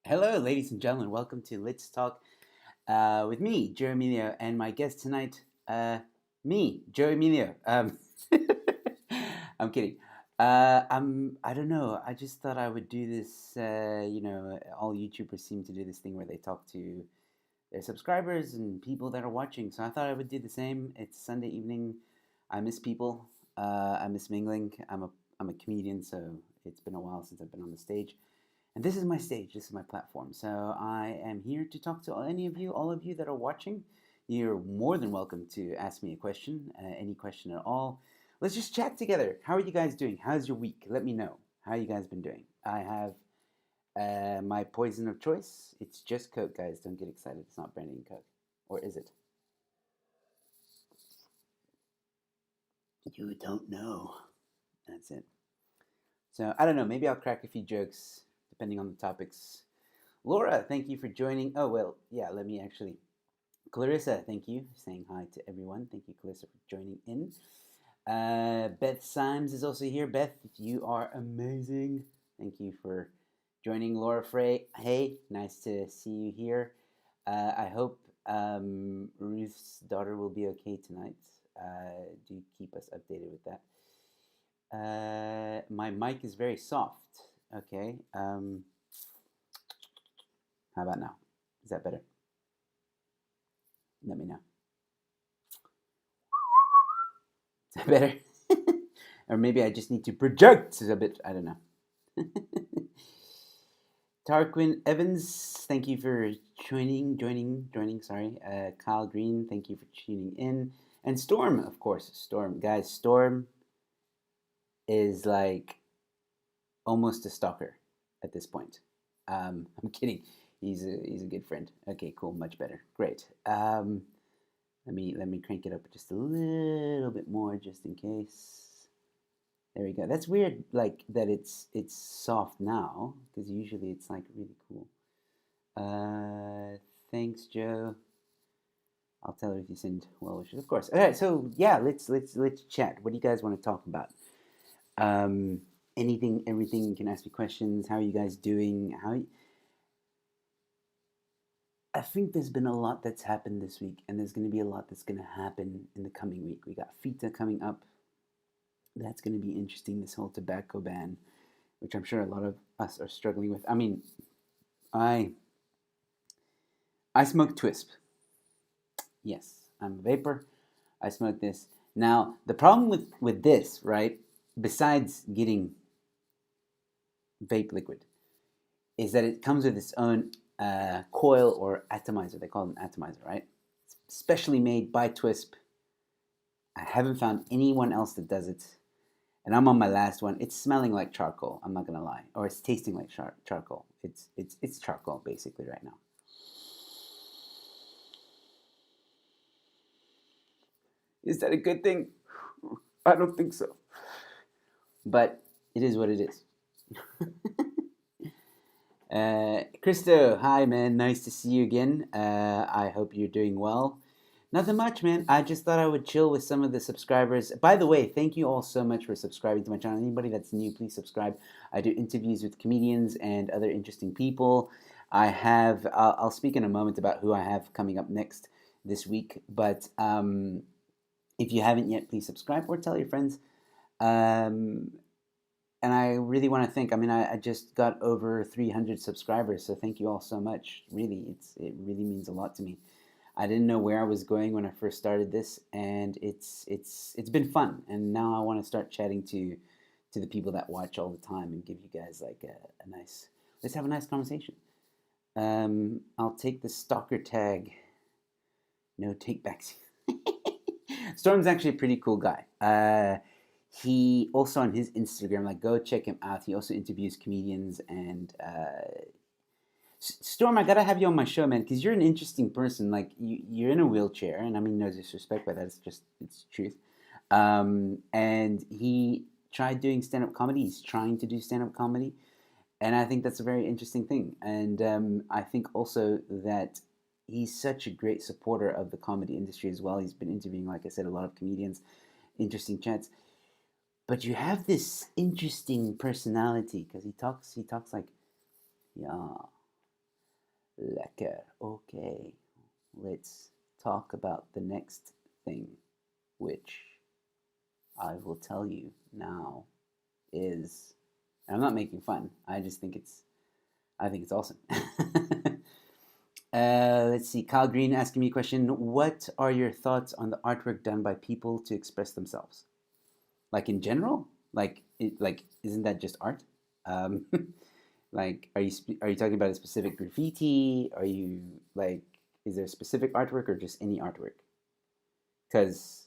Hello, ladies and gentlemen. Welcome to Let's Talk with me, Joe Emilio, and my guest tonight, me, Joe Emilio. I'm kidding. I don't know. I just thought I would do this. All YouTubers seem to do this thing where they talk to their subscribers and people that are watching. So I thought I would do the same. It's Sunday evening. I miss people. I miss mingling. I'm a comedian, so it's been a while since I've been on the stage. And this is my stage, this is my platform. So I am here to talk to any of you, all of you that are watching. You're more than welcome to ask me a question, any question at all. Let's just chat together. How are you guys doing? How's your week? Let me know. How you guys been doing? I have my poison of choice. It's just Coke, guys. Don't get excited. It's not brandy and Coke. Or is it? You don't know. That's it. So I don't know. Maybe I'll crack a few jokes depending on the topics. Laura, thank you for joining. Oh, well, yeah, let me actually. Clarissa, thank you. Saying hi to everyone. Thank you, Clarissa, for joining in. Beth Symes is also here. Beth, you are amazing. Thank you for joining. Laura Frey, hey, nice to see you here. I hope Ruth's daughter will be okay tonight. Do keep us updated with that. My mic is very soft. Okay. How about now? Is that better? Let me know. Is that better? Or maybe I just need to project a bit. I don't know. Tarquin Evans, thank you for joining. Sorry, Kyle Green, thank you for tuning in, and Storm, of course. Storm, guys, Storm is like almost a stalker at this point. I'm kidding. He's a good friend. Okay, cool, much better. Great. Let me crank it up just a little bit more, just in case. There we go. That's weird, like that it's soft now, because usually it's like really cool. Thanks, Joe. I'll tell her if you send well wishes, of course. All right, so yeah, let's chat. What do you guys want to talk about? Um, Anything, everything. You can ask me questions. How are you guys doing? I think there's been a lot that's happened this week, and there's going to be a lot that's going to happen in the coming week. We got FITA coming up. That's going to be interesting. This whole tobacco ban, which I'm sure a lot of us are struggling with. I mean, I I smoke Twisp. Yes, I'm a vapor. I smoke this. Now, the problem with this, right, besides getting vape liquid, is that it comes with its own coil or atomizer. They call it an atomizer, right? It's specially made by Twisp. I haven't found anyone else that does it. And I'm on my last one. It's smelling like charcoal. I'm not gonna lie, or it's tasting like charcoal. It's charcoal basically right now. Is that a good thing? I don't think so. But it is what it is. Christo, hi man, nice to see you again. I hope you're doing well. Nothing much, man. I just thought I would chill with some of the subscribers. By the way, thank you all so much for subscribing to my channel. Anybody that's new, please subscribe. I do interviews with comedians and other interesting people. I'll speak in a moment about who I have coming up next this week. But if you haven't yet, please subscribe or tell your friends. Um, and I really want to thank. I mean, I just got over 300 subscribers, so thank you all so much. Really, it really means a lot to me. I didn't know where I was going when I first started this, and it's been fun. And now I want to start chatting to the people that watch all the time and give you guys like a nice. Let's have a nice conversation. I'll take the stalker tag. No takebacks. Storm's actually a pretty cool guy. He also on his Instagram, like go check him out. He also interviews comedians and Storm. I gotta have you on my show, man, because you're an interesting person. Like you're in a wheelchair, and I mean no disrespect, but that's just it's truth. And he tried doing stand up comedy. He's trying to do stand up comedy, and I think that's a very interesting thing. And I think also that he's such a great supporter of the comedy industry as well. He's been interviewing, like I said, a lot of comedians, interesting chats. But you have this interesting personality because he talks like, yeah, Lekker. Okay, let's talk about the next thing, which I will tell you now is, and I'm not making fun. I just think I think it's awesome. Let's see. Kyle Green asking me a question. What are your thoughts on the artwork done by people to express themselves? Like in general, like isn't that just art? Um, like, are you talking about a specific graffiti? Are you like, is there a specific artwork or just any artwork? Because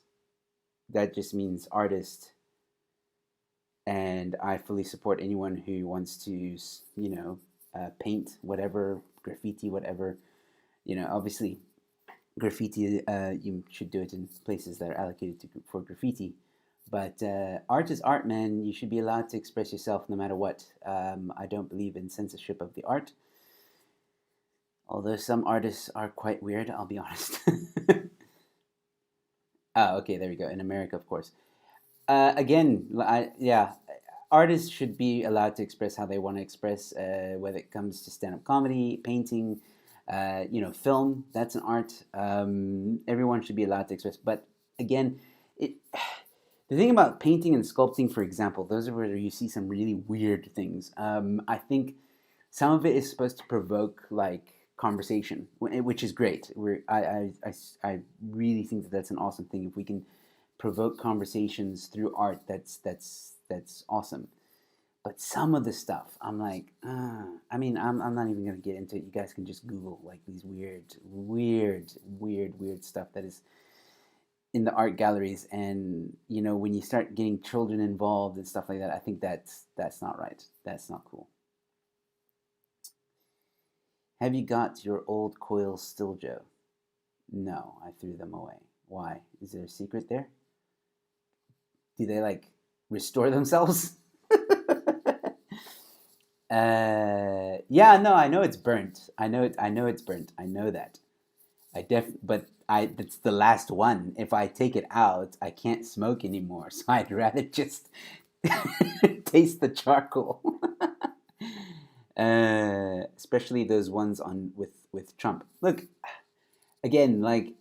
that just means artist, and I fully support anyone who wants to, paint whatever, graffiti, whatever. Obviously, graffiti, you should do it in places that are allocated for graffiti. But art is art, man. You should be allowed to express yourself no matter what. I don't believe in censorship of the art, although some artists are quite weird, I'll be honest. Oh, okay, there we go. In America, of course. Again, yeah, artists should be allowed to express how they want to express, whether it comes to stand-up comedy, painting, film. That's an art. Everyone should be allowed to express. But again, it the thing about painting and sculpting, for example, those are where you see some really weird things. I think some of it is supposed to provoke like conversation, which is great. I really think that that's an awesome thing. If we can provoke conversations through art, that's awesome. But some of the stuff, I'm like, I'm not even gonna get into it. You guys can just Google like these weird stuff that is in the art galleries, and when you start getting children involved and stuff like that, I think that's not right. That's not cool. Have you got your old coils still, Joe? No, I threw them away. Why? Is there a secret there? Do they like restore themselves? Yeah, no, I know it's burnt. I know it. I know it's burnt. I know that. But that's the last one. If I take it out, I can't smoke anymore. So I'd rather just taste the charcoal. Especially those ones on with Trump. Look, again, like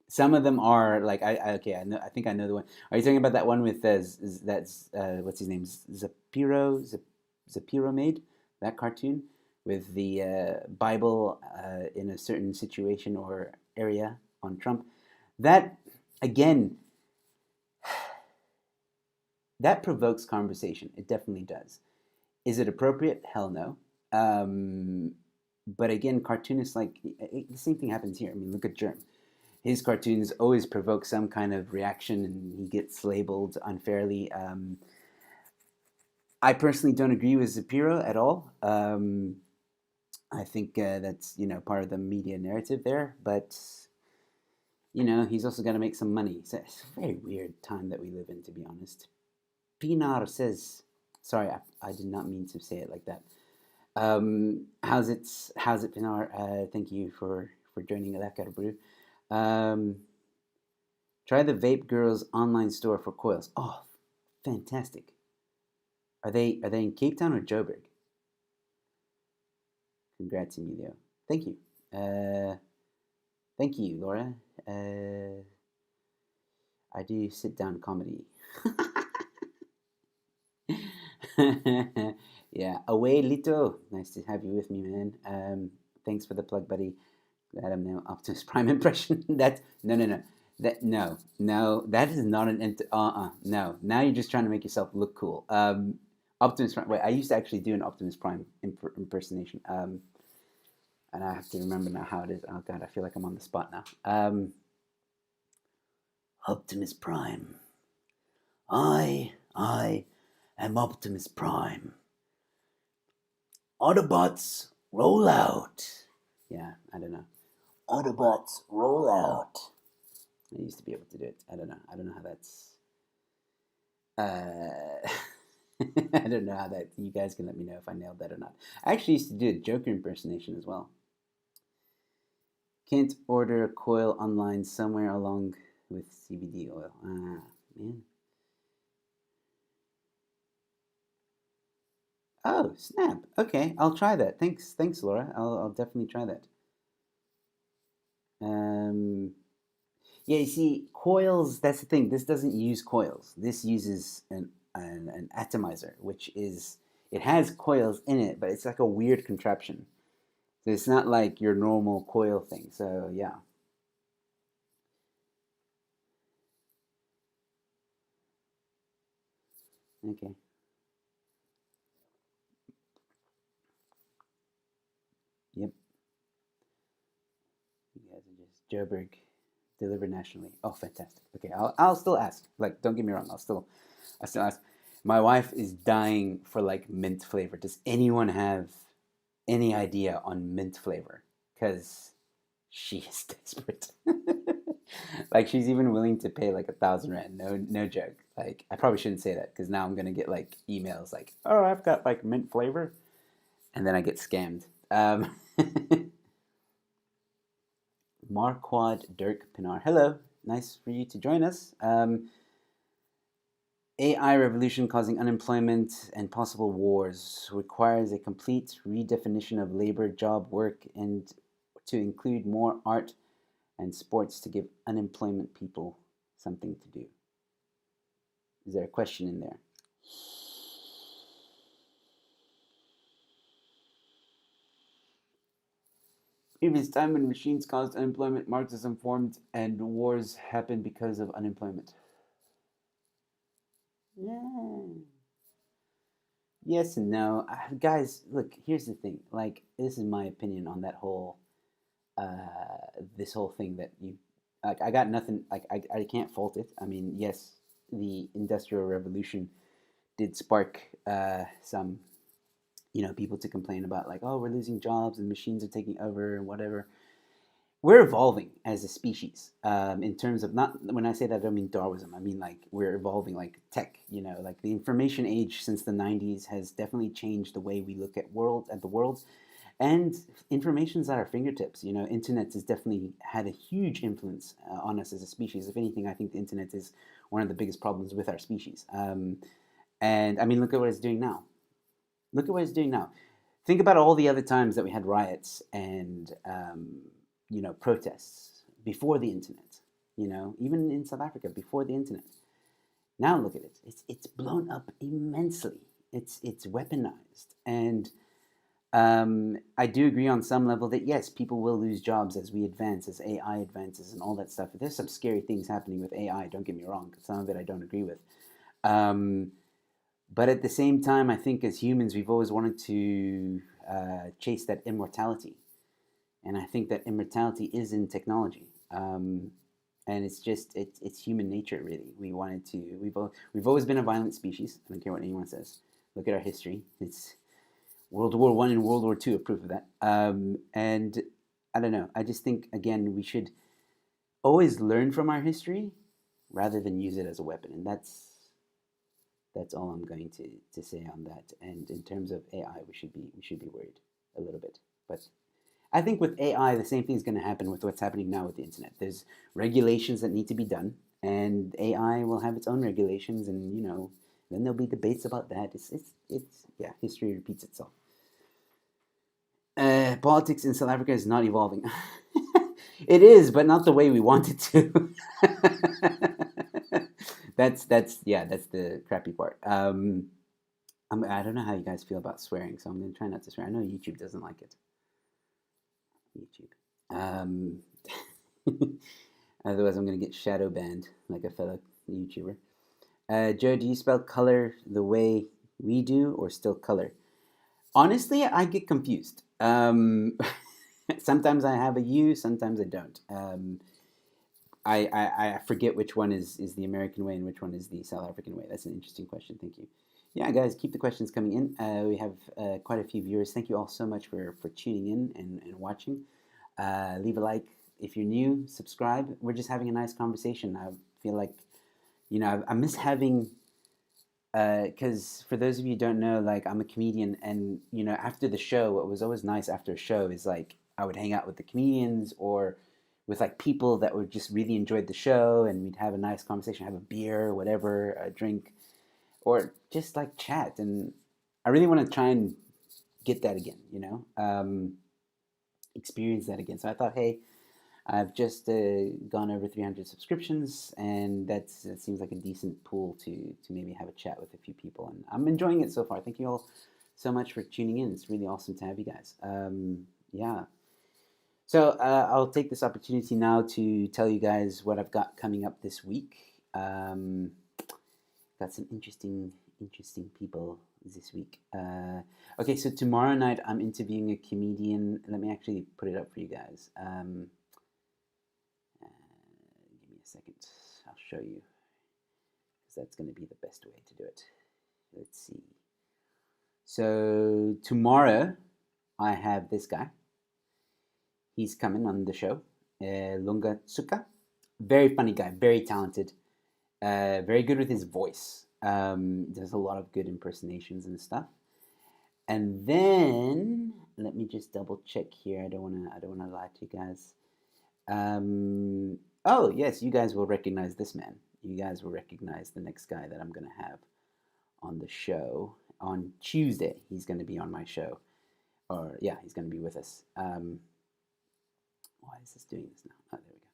some of them are like okay, I know, I think I know the one. Are you talking about that one with that's what's his name, Zapiro made that cartoon with the Bible in a certain situation or area on Trump? That again, that provokes conversation. It definitely does. Is it appropriate? Hell no. Um, but again, cartoonists the same thing happens here. I mean, look at Germ. His cartoons always provoke some kind of reaction, and he gets labeled unfairly. I personally don't agree with Zapiro at all. I think that's part of the media narrative there, but he's also got to make some money. So it's a very weird time that we live in, to be honest. Pinar says, sorry, I did not mean to say it like that. How's it, Pinar? Thank you for joining Lekker Brew. Try the Vape Girls online store for coils. Oh, fantastic! Are they in Cape Town or Joburg? Congrats, Emilio. Thank you. Thank you, Laura. I do sit down comedy. Yeah, away Lito. Nice to have you with me, man. Thanks for the plug, buddy. Glad I'm now Optimus Prime impression. That no. No. That is not an no. Now you're just trying to make yourself look cool. Optimus Prime. Wait, I used to actually do an Optimus Prime impersonation. And I have to remember now how it is. Oh god, I feel like I'm on the spot now. Optimus Prime. I am Optimus Prime. Autobots, roll out. Yeah, I don't know. Autobots, roll out. I used to be able to do it. I don't know. I don't know how that's. I don't know how that. You guys can let me know if I nailed that or not. I actually used to do a Joker impersonation as well. Can't order a coil online somewhere along with CBD oil. Ah, man. Oh, snap. Okay, I'll try that. Thanks, Laura. I'll definitely try that. Um, yeah, you see, coils, that's the thing. This doesn't use coils. This uses an atomizer, which is, it has coils in it, but it's like a weird contraption. So it's not like your normal coil thing. So yeah. Okay. Yep. You guys are just Joburg delivered nationally. Oh, fantastic. Okay, I'll still ask. Like, don't get me wrong. I still ask. My wife is dying for like mint flavor. Does anyone have any idea on mint flavor? Because she is desperate. Like she's even willing to pay like 1,000 rand. No joke. Like I probably shouldn't say that because now I'm gonna get like emails like, "Oh, I've got like mint flavor," and then I get scammed. Marquad Dirk Pinar. Hello, nice for you to join us. AI revolution causing unemployment and possible wars requires a complete redefinition of labor, job, work, and to include more art and sports to give unemployment people something to do. Is there a question in there? Previous time when machines caused unemployment, Marxism formed and wars happened because of unemployment. Yeah. Yes and no. Guys, look, here's the thing. Like, this is my opinion on that whole, this whole thing that you, like, I got nothing, like, I can't fault it. I mean, yes, the Industrial Revolution did spark some, people to complain about, like, oh, we're losing jobs and machines are taking over and whatever. We're evolving as a species in terms of, not when I say that I don't mean Darwinism. I mean like we're evolving like tech. Like the information age since the 90s has definitely changed the way we look at the world, and information's at our fingertips. Internet has definitely had a huge influence on us as a species. If anything, I think the internet is one of the biggest problems with our species. And I mean, look at what it's doing now. Look at what it's doing now. Think about all the other times that we had riots and protests before the internet. Even in South Africa before the internet. Now look at it. It's blown up immensely. It's weaponized, and I do agree on some level that yes, people will lose jobs as we advance, as AI advances, and all that stuff. There's some scary things happening with AI. Don't get me wrong. Some of it I don't agree with. Um, but at the same time, I think as humans, we've always wanted to chase that immortality, and I think that immortality is in technology. And it's just it's human nature, really. We've always been a violent species. I don't care what anyone says. Look at our history. It's World War I and World War II are proof of that. And I don't know. I just think again we should always learn from our history rather than use it as a weapon, and that's all I'm going to say on that. And in terms of AI, we should be worried a little bit. But I think with AI, the same thing is going to happen with what's happening now with the internet. There's regulations that need to be done, and AI will have its own regulations, and then there'll be debates about that. It's yeah, history repeats itself. Politics in South Africa is not evolving. It is, but not the way we want it to. That's the crappy part. I don't know how you guys feel about swearing, so I'm gonna try not to swear. I know YouTube doesn't like it. YouTube. Um, Otherwise, I'm gonna get shadow banned like a fellow YouTuber. Joe, do you spell color the way we do, or still color? Honestly, I get confused. Sometimes I have a U, sometimes I don't. I forget which one is the American way and which one is the South African way. That's an interesting question. Thank you. Yeah, guys, keep the questions coming in. We have quite a few viewers. Thank you all so much for tuning in and watching. Leave a like if you're new. Subscribe. We're just having a nice conversation. I feel like, I miss having, because for those of you who don't know, like I'm a comedian, and after the show, what was always nice after a show is like I would hang out with the comedians or with like people that would just really enjoyed the show, and we'd have a nice conversation, have a beer, whatever, a drink, or just like chat. And I I really want to try and get that again, experience that again. So I thought, hey, I've just gone over 300 subscriptions, and that seems like a decent pool to maybe have a chat with a few people. And I'm enjoying it so far. Thank you all so much for tuning in. It's really awesome to have you guys. Yeah. So I'll take this opportunity now to tell you guys what I've got coming up this week. Got some interesting people this week. Okay, so tomorrow night I'm interviewing a comedian. Let me actually put it up for you guys. Give me a second. I'll show you, because that's going to be the best way to do it. Let's see. So tomorrow I have this guy. He's coming on the show, Lunga Tsuka. Very funny guy, very talented, very good with his voice. Does a lot of good impersonations and stuff. And then let me just double check here. I don't wanna lie to you guys. Oh yes, you guys will recognize this man. You guys will recognize the next guy that I'm gonna have on the show on Tuesday. He's gonna be on my show, or yeah, he's gonna be with us. Why is this doing this now? Oh, there we go.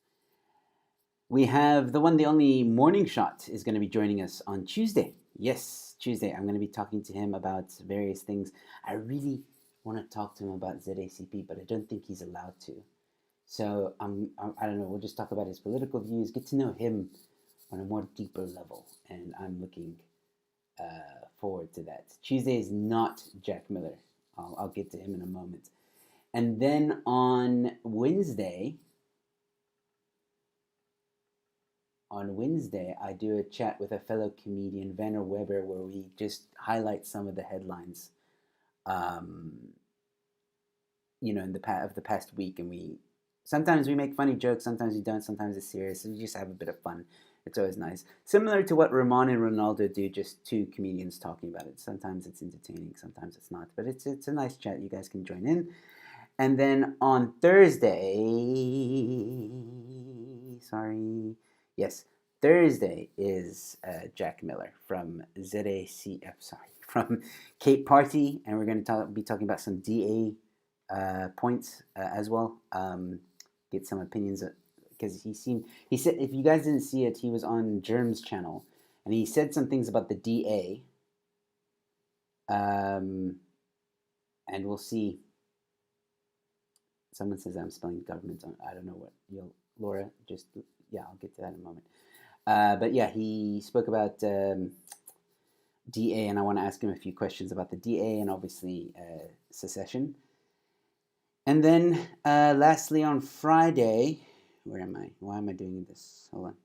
We have the one, the only Morning Shot is going to be joining us on Tuesday. Yes, Tuesday. I'm going to be talking to him about various things. I really want to talk to him about ZACP, but I don't think he's allowed to. So I don't know. We'll just talk about his political views, get to know him on a more deeper level, and I'm looking forward to that. Tuesday is not Jack Miller. I'll get to him in a moment. And then on Wednesday, I do a chat with a fellow comedian, Vanner Weber, where we just highlight some of the headlines, in the past week, and sometimes we make funny jokes, sometimes we don't, sometimes it's serious, and we just have a bit of fun. It's always nice. Similar to what Ramon and Ronaldo do, just two comedians talking about it. Sometimes it's entertaining, sometimes it's not, but it's a nice chat. You guys can join in. And then on Thursday, Thursday is Jack Miller from ZACF, from Cape Party, and we're going to be talking about some DA points as well. Get some opinions, because he said, if you guys didn't see it, he was on Germ's channel, and he said some things about the DA, and we'll see. Someone says I'm spelling government. I don't know what. Laura, I'll get to that in a moment. But yeah, he spoke about DA, and I want to ask him a few questions about the DA and obviously secession. And then lastly, on Friday, where am I? Why am I doing this? Hold on.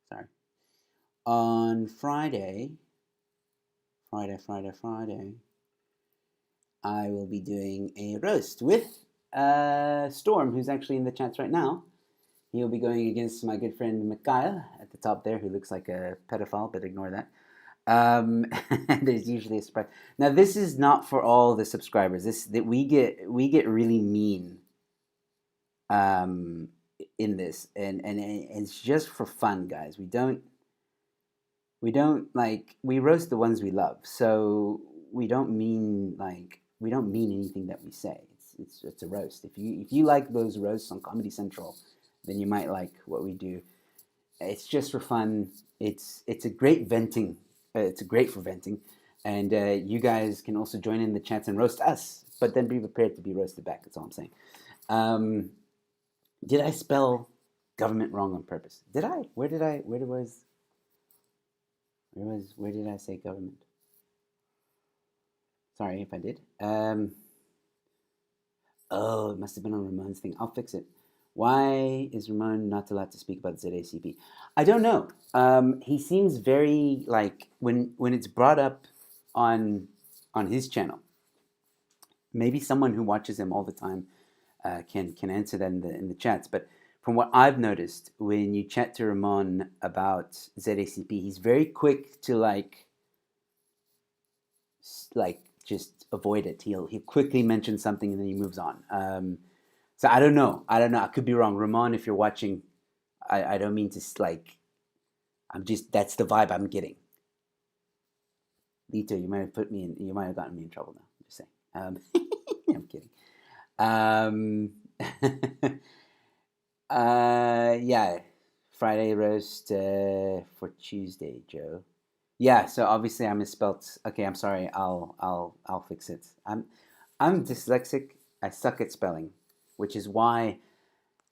Sorry. On Friday, I will be doing a roast with Storm, who's actually in the chats right now. He'll be going against my good friend Mikhail at the top there, who looks like a pedophile, but ignore that. There's usually a surprise. Now, this is not for all the subscribers. We get really mean in this, and it's just for fun, guys. We don't we roast the ones we love, so we don't mean anything that we say. It's a roast. If you like those roasts on Comedy Central, then you might like what we do. It's just for fun. It's a great venting. It's great for venting, and you guys can also join in the chats and roast us. But then be prepared to be roasted back. That's all I'm saying. Did I spell government wrong on purpose? Did I? Where did I say government? Sorry if I did. It must have been on Ramon's thing. I'll fix it. Why is Ramon not allowed to speak about ZACP? I don't know. He seems very when it's brought up on his channel. Maybe someone who watches him all the time can answer that in the chats. But from what I've noticed, when you chat to Ramon about ZACP, he's very quick to just avoid it. He'll quickly mention something and then he moves on. So I don't know. I could be wrong. Ramon, if you're watching, I don't mean to that's the vibe I'm getting. Lito, you might have put me in. You might have gotten me in trouble now. Just saying. I'm kidding. Um, yeah, Friday roast for Tuesday, Joe. Yeah, so obviously I misspelt. Okay, I'm sorry. I'll fix it. I'm dyslexic. I suck at spelling, which is why,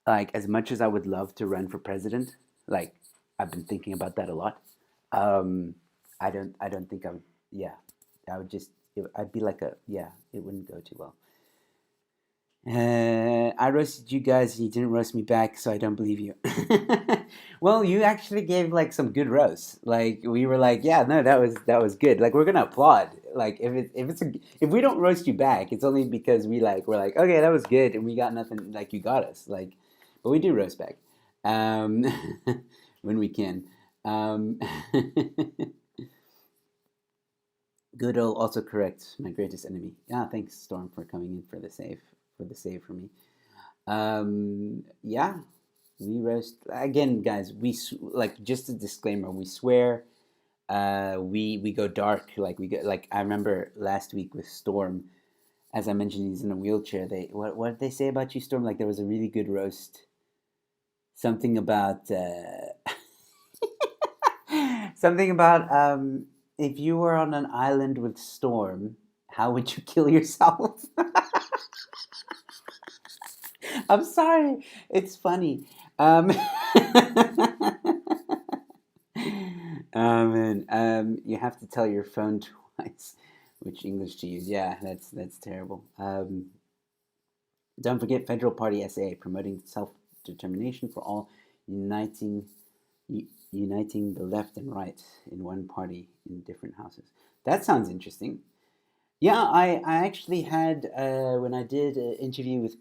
like, as much as I would love to run for president, like, I've been thinking about that a lot. Um, I don't think I would. Yeah, I would just. I'd be like a. Yeah, it wouldn't go too well. I roasted you guys and you didn't roast me back, so I don't believe you. Well, you actually gave like some good roasts. Like we were like, yeah, no, that was good. Like we're gonna applaud. Like if we don't roast you back, it's only because we're like, okay, that was good, and we got nothing. Like you got us. Like, but we do roast back, um, when we can. Um, Good old autocorrect, my greatest enemy. Yeah, thanks Storm for coming in for the save for me. Yeah, we roast again, guys. Like just a disclaimer. We swear. We go dark. Like we get like I remember last week with Storm. As I mentioned, he's in a wheelchair. What did they say about you, Storm? Like there was a really good roast. Something about something about if you were on an island with Storm, how would you kill yourself? I'm sorry. It's funny. Oh man. You have to tell your phone twice which English to use. Yeah, that's terrible. Don't forget Federal Party SA promoting self-determination for all, uniting uniting the left and right in one party in different houses. That sounds interesting. Yeah, I actually had when I did an interview with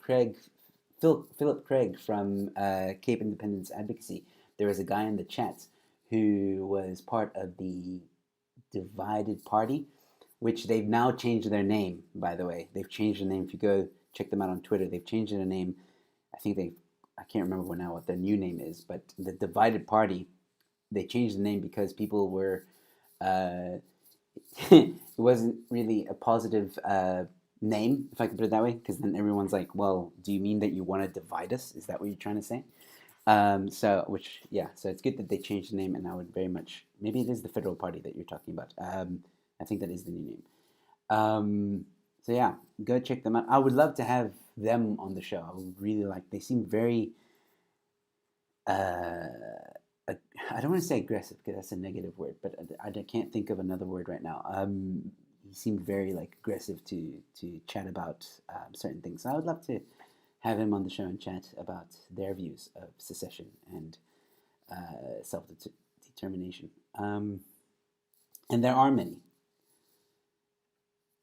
Philip Craig from Cape Independence Advocacy. There was a guy in the chat who was part of the Divided Party, which they've now changed their name. By the way, they've changed the name. If you go check them out on Twitter, they've changed their name. I think I can't remember what their new name is, but the Divided Party. They changed the name because people were uh, it wasn't really a positive name, if I can put it that way, because then everyone's like, well, do you mean that you want to divide us? Is that what you're trying to say? So it's good that they changed the name, and I would very much, maybe it is the Federal Party that you're talking about. I think that is the new name. So yeah, go check them out. I would love to have them on the show. I would really like, they seem very, uh, I don't want to say aggressive because that's a negative word, but I can't think of another word right now. He seemed very like aggressive to chat about certain things. So I would love to have him on the show and chat about their views of secession and self determination. And there are many.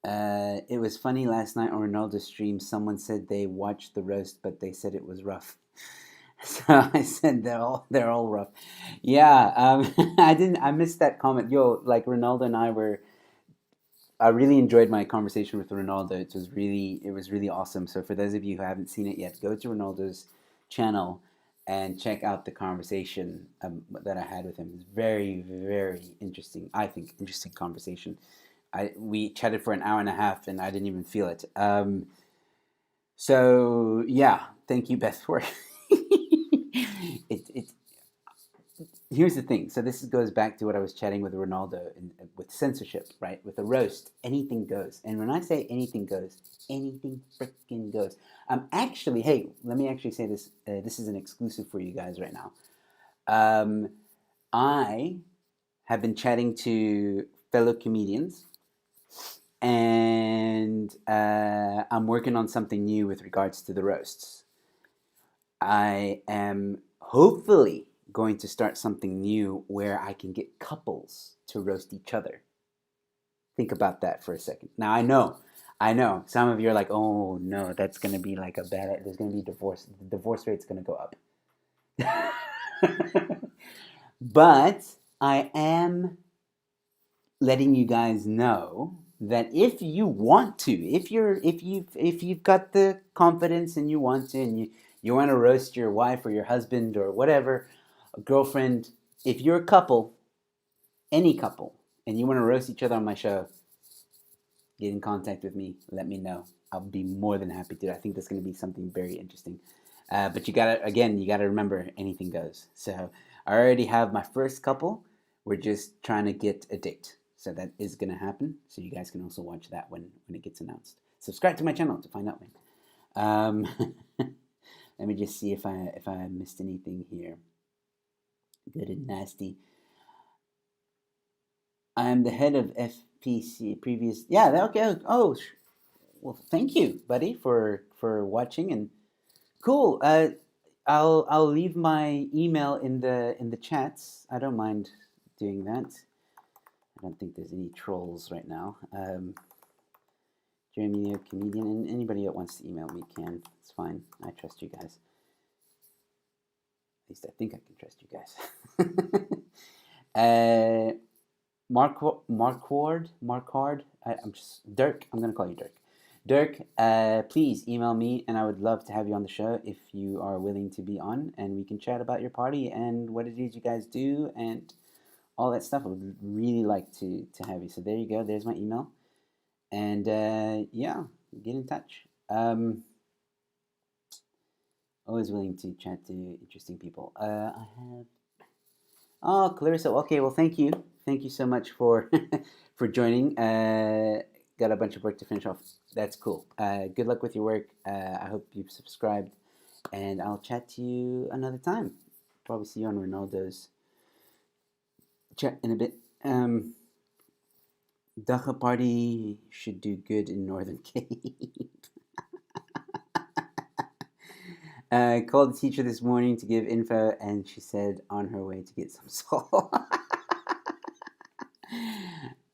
It was funny last night on Ronaldo's stream. Someone said they watched the roast, but they said it was rough. So I said they're all rough. Yeah, I missed that comment. Yo, like Ronaldo and I really enjoyed my conversation with Ronaldo. It was really awesome. So for those of you who haven't seen it yet, go to Ronaldo's channel and check out the conversation that I had with him. It's very, very interesting. I think interesting conversation. We chatted for an hour and a half, and I didn't even feel it. So yeah, thank you, Beth, for it. Here's the thing. So this goes back to what I was chatting with Ronaldo with censorship, right? With a roast, anything goes. And when I say anything goes, anything freaking goes. Actually, hey, let me actually say this. This is an exclusive for you guys right now. Um, I have been chatting to fellow comedians, and I'm working on something new with regards to the roasts. I am hopefully going to start something new where I can get couples to roast each other. Think about that for a second. Now I know, some of you are like, oh no, that's gonna be like a bad. There's gonna be divorce. The divorce rate's gonna go up. But I am letting you guys know that if you want to, if you've got the confidence and you want to, and you want to roast your wife or your husband or whatever, a girlfriend, if you're a couple, any couple, and you want to roast each other on my show, get in contact with me. Let me know. I'll be more than happy to. I think that's going to be something very interesting. But you gotta remember, anything goes. So I already have my first couple. We're just trying to get a date. So that is going to happen. So you guys can also watch that when it gets announced. Subscribe to my channel to find out when. Let me just see if I missed anything here. Good and nasty. I am the head of FPC previous. Yeah, okay. Oh, well, thank you, buddy, for watching, and cool. I'll leave my email in the chats. I don't mind doing that. I don't think there's any trolls right now. Jeremy, a comedian, and anybody that wants to email me can. It's fine. I trust you guys. At least I think I can trust you guys. Marquard. I'm just Dirk. I'm gonna call you Dirk. Dirk, please email me, and I would love to have you on the show if you are willing to be on, and we can chat about your party and what it is you guys do and all that stuff. I would really like to have you. So there you go. There's my email, and yeah, get in touch. Always willing to chat to interesting people. I have. Oh, Clarissa. Okay, well, thank you so much for for joining. Got a bunch of work to finish off. That's cool. Good luck with your work. I hope you've subscribed, and I'll chat to you another time. Probably see you on Ronaldo's chat in a bit. Dacha party should do good in Northern Cape. Called the teacher this morning to give info, and she said on her way to get some salt.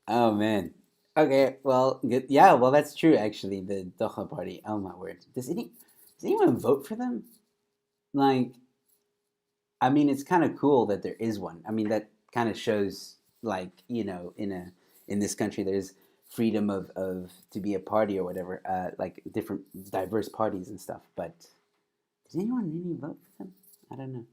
Oh man. Okay. Well, good. Yeah. Well, that's true. Actually, the Doha party. Oh my word. Does anyone vote for them? Like, I mean, it's kind of cool that there is one. I mean, that kind of shows, like, in this country, there's freedom of to be a party or whatever. Like different diverse parties and stuff. But does anyone really vote for them? I don't know.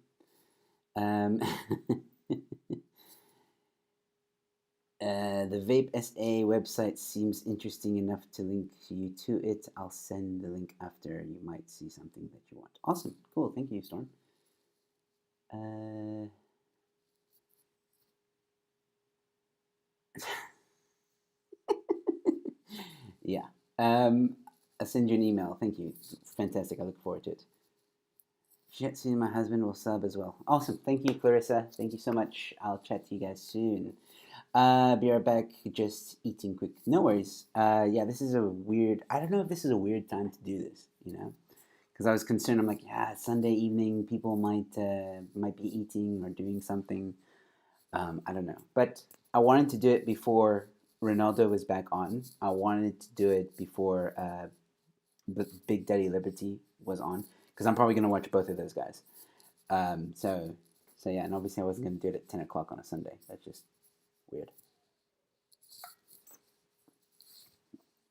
The Vape SA website seems interesting enough to link you to it. I'll send the link after. You might see something that you want. Awesome. Cool. Thank you, Storm. Yeah. I'll send you an email. Thank you. Fantastic. I look forward to it. Soon my husband will sub as well. Awesome. Thank you, Clarissa. Thank you so much. I'll chat to you guys soon. Be right back. Just eating quick. No worries. Yeah, this is a weird. I don't know if this is a weird time to do this. Because I was concerned. I'm like, yeah, Sunday evening, people might be eating or doing something. I don't know, but I wanted to do it before Ronaldo was back on. I wanted to do it before Big Daddy Liberty was on, because I'm probably gonna watch both of those guys. So yeah, and obviously I wasn't gonna do it at 10 o'clock on a Sunday. That's just weird.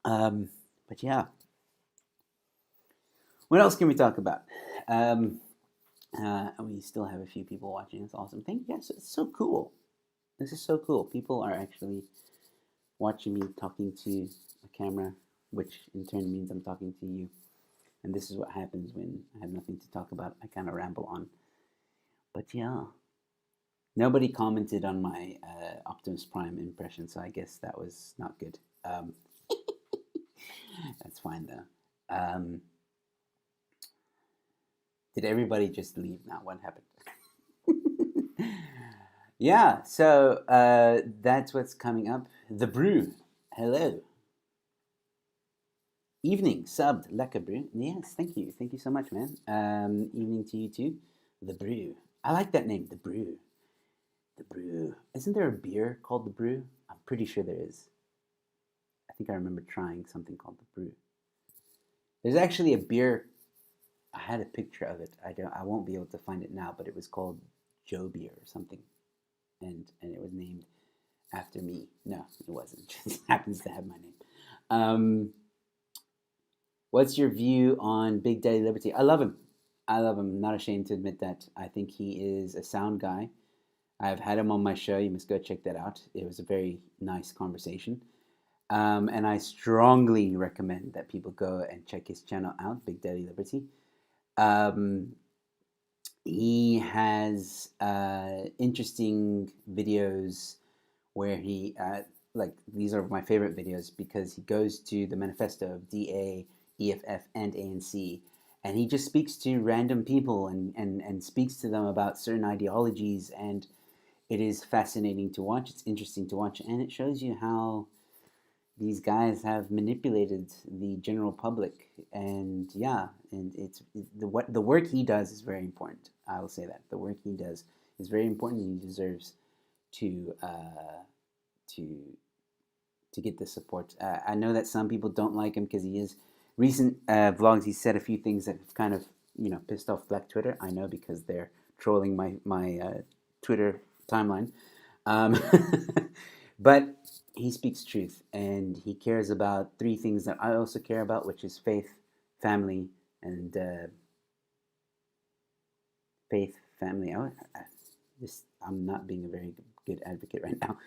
But yeah, what else can we talk about? We still have a few people watching. It's awesome. Thank you guys. It's so cool. This is so cool. People are actually watching me talking to a camera, which in turn means I'm talking to you. And this is what happens when I have nothing to talk about. I kind of ramble on. But yeah, nobody commented on my Optimus Prime impression, so I guess that was not good. That's fine though. Did everybody just leave now? What happened? Yeah, so that's what's coming up. The Brew. Hello. Evening, subbed, Lekker Brew. Yes, thank you. Thank you so much, man. Evening to you too. The Brew. I like that name, The Brew. The Brew. Isn't there a beer called The Brew? I'm pretty sure there is. I think I remember trying something called The Brew. There's actually a beer. I had a picture of it. I won't be able to find it now, but it was called Joe Beer or something. And it was named after me. No, it wasn't. It just happens to have my name. What's your view on Big Daddy Liberty? I love him. I love him. I'm not ashamed to admit that. I think he is a sound guy. I've had him on my show. You must go check that out. It was a very nice conversation. And I strongly recommend that people go and check his channel out, Big Daddy Liberty. Um, he has interesting videos where he, like, these are my favorite videos because he goes to the manifesto of DA, EFF, and ANC, and he just speaks to random people and speaks to them about certain ideologies, and it is fascinating to watch. It's interesting to watch, and it shows you how these guys have manipulated the general public. And yeah, and the work he does is very important. I will say that the work he does is very important, and he deserves to to to get the support. I know that some people don't like him because he is recent vlogs. He said a few things that have kind of pissed off Black Twitter. I know because they're trolling my Twitter timeline. Um, but he speaks truth, and he cares about three things that I also care about, which is faith, family, and faith, family. I'm not being a very good advocate right now.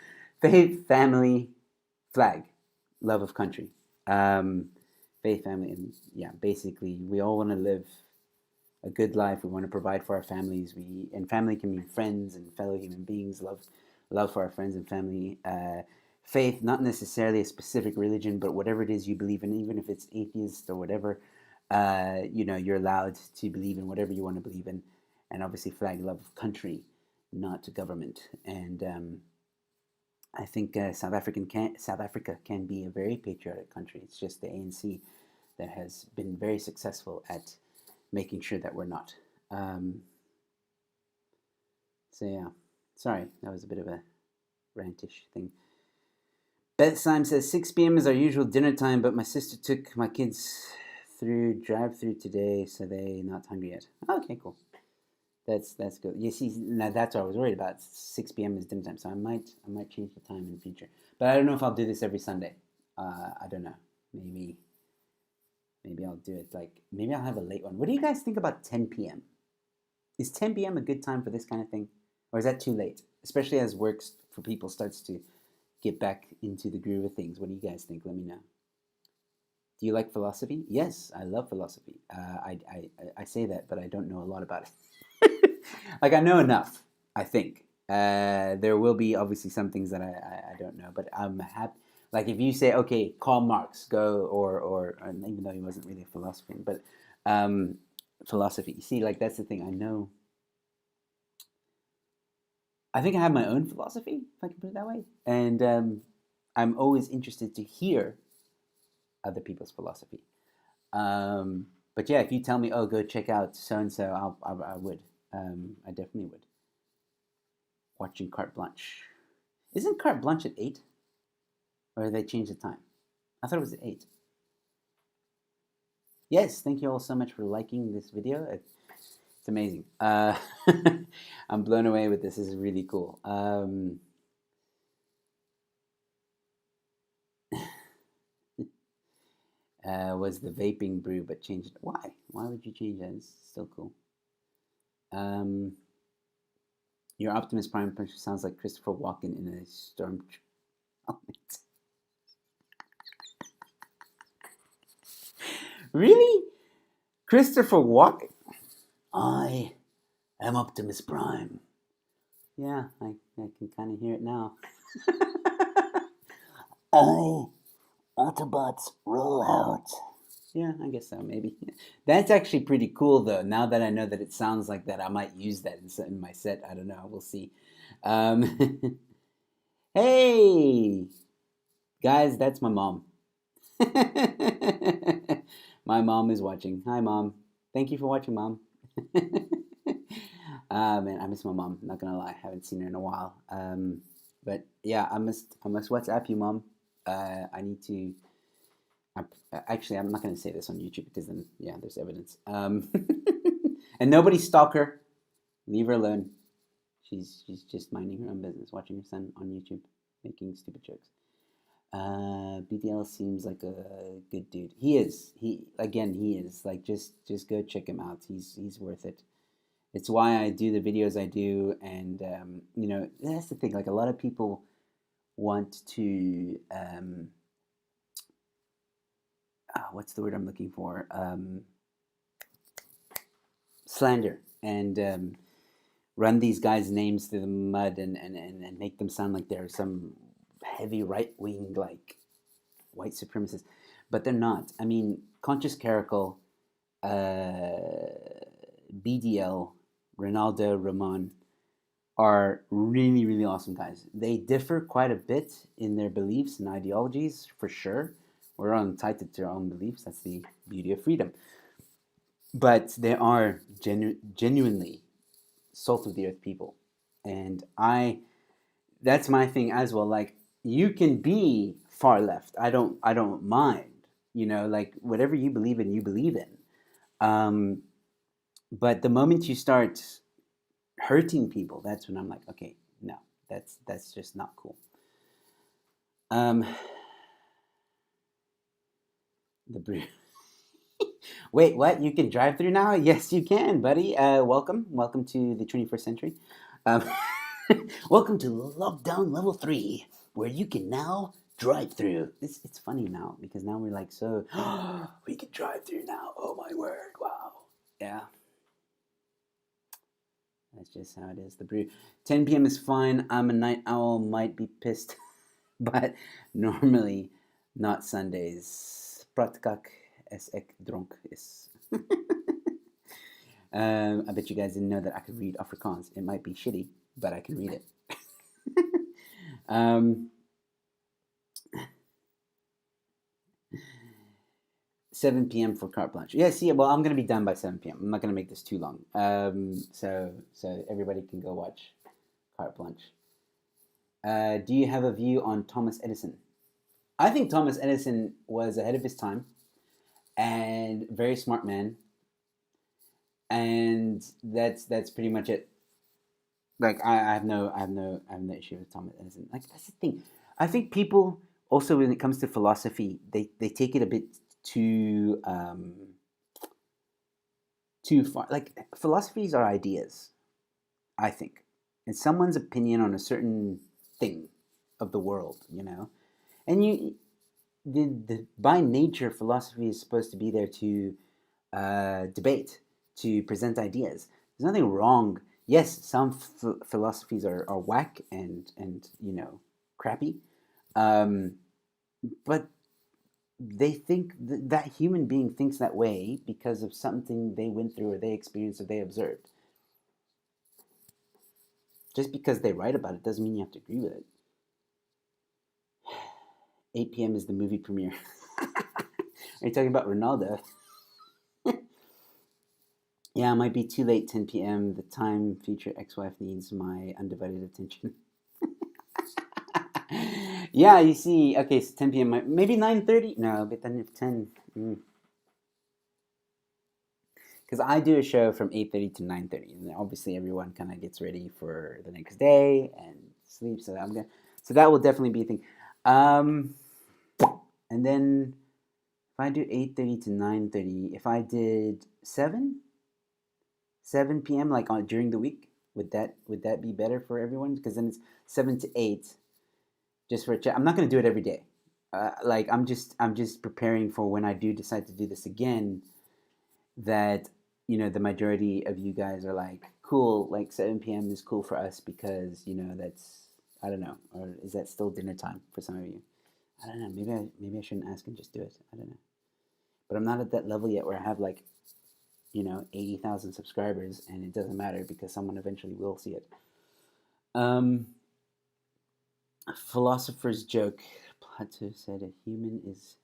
Faith, family, flag, love of country. Um, Faith, family, and yeah, basically, we all want to live a good life. We want to provide for our families. And family can mean friends and fellow human beings. Love for our friends and family. Faith, not necessarily a specific religion, but whatever it is you believe in, even if it's atheist or whatever, you're allowed to believe in whatever you want to believe in. And obviously, flag, love of country, not government. And I think South Africa can be a very patriotic country. It's just the ANC that has been very successful at making sure that we're not. So yeah, sorry, that was a bit of a rantish thing. Bedtime says 6 p.m. is our usual dinner time, but my sister took my kids through drive-through today, so they're not hungry yet. Okay, cool. That's good. You see, now that's what I was worried about. 6 p.m. is dinner time, so I might change the time in the future. But I don't know if I'll do this every Sunday. I don't know. Maybe I'll do it maybe I'll have a late one. What do you guys think about 10 p.m.? Is 10 p.m. a good time for this kind of thing, or is that too late? Especially as work for people starts to get back into the groove of things. What do you guys think? Let me know. Do you like philosophy? Yes, I love philosophy. I say that, but I don't know a lot about it. I know enough, I think. There will be obviously some things that I don't know, but I'm happy. Like if you say, okay, Karl Marx, go, or even though he wasn't really a philosopher, but philosophy. You see, like that's the thing. I think I have my own philosophy, if I can put it that way, and I'm always interested to hear other people's philosophy. But yeah, if you tell me, oh, go check out so and so, I would. I definitely would. Watching Carte Blanche. Isn't Carte Blanche at 8? Or did they change the time? I thought it was at 8. Yes, thank you all so much for liking this video. It's amazing. I'm blown away with this. This is really cool. Was the vaping brew, but changed it. Why? Why would you change that? It's still cool. Your Optimus Prime sounds like Christopher Walken in a storm helmet. Really? Christopher Walken? I am Optimus Prime. Yeah, I can kind of hear it now. Autobots roll out. Yeah, I guess so, maybe. That's actually pretty cool, though. Now that I know that it sounds like that, I might use that in my set. I don't know. We'll see. Hey! Guys, that's my mom. My mom is watching. Hi, Mom. Thank you for watching, Mom. Man, I miss my mom. Not gonna lie, haven't seen her in a while. But yeah, I must WhatsApp you, Mom. I need to. Actually, I'm not gonna say this on YouTube because then, yeah, there's evidence. And nobody stalk her. Leave her alone. She's just minding her own business, watching her son on YouTube, making stupid jokes. BDL seems like a good dude. He is. He is. Like, just go check him out. He's worth it. It's why I do the videos I do, and that's the thing. Like a lot of people want to what's the word I'm looking for? Slander and run these guys' names through the mud and make them sound like they're some heavy right wing like white supremacists, but they're not. I mean, Conscious Caracal, BDL, Ronaldo, Ramon are really, really awesome guys. They differ quite a bit in their beliefs and ideologies, for sure. We're all entitled to our own beliefs. That's the beauty of freedom. But they are genuinely salt of the earth people. And that's my thing as well. Like, you can be far left. I don't mind. Like whatever you believe in, you believe in. But the moment you start hurting people, that's when I'm like, okay, no, that's just not cool. Um, the brew. Wait, what? You can drive through now? Yes, you can, buddy. Welcome to the 21st century. Um, welcome to lockdown level 3, where you can now drive through. It's funny now because now we're like, so we can drive through now. Oh my word! Wow. Yeah. That's just how it is. The brew. 10 p.m. is fine. I'm a night owl. Might be pissed, but normally not Sundays. Pratkak es ek dronk is. I bet you guys didn't know that I could read Afrikaans. It might be shitty, but I can read it. um, 7 p.m. for carte blanche. Yeah, see, well, I'm gonna be done by 7 p.m. I'm not gonna make this too long. So everybody can go watch carte blanche. Do you have a view on Thomas Edison? I think Thomas Edison was ahead of his time and very smart man, and that's pretty much it. Like I have no issue with Thomas Edison. Like that's the thing. I think people also when it comes to philosophy, they take it a bit too far. Like philosophies are ideas, I think, and someone's opinion on a certain thing of the world. And by nature, philosophy is supposed to be there to debate, to present ideas. There's nothing wrong. Yes, some philosophies are whack and crappy, um, but they think that human being thinks that way because of something they went through or they experienced or they observed. Just because they write about it doesn't mean you have to agree with it. 8 p.m. is the movie premiere. Are you talking about Ronaldo? Yeah, it might be too late, 10 p.m. The time future ex-wife needs my undivided attention. Yeah, you see, okay, so 10 p.m. Maybe 9:30? No, but then if 10. Because I do a show from 8:30 to 9:30, and obviously everyone kind of gets ready for the next day and sleeps. So that will definitely be a thing. Um, and then if I do 8:30 to 9:30, if I did 7 p.m. like during the week, would that be better for everyone? Because then it's 7 to 8, just for a chat. I'm not gonna do it every day. Like I'm just preparing for when I do decide to do this again. That the majority of you guys are like, cool. Like 7 p.m. is cool for us because that's I don't know, or is that still dinner time for some of you? I don't know. Maybe I shouldn't ask and just do it. I don't know. But I'm not at that level yet where I have like 80,000 subscribers, and it doesn't matter because someone eventually will see it. Um, philosopher's joke. Plato said a human is.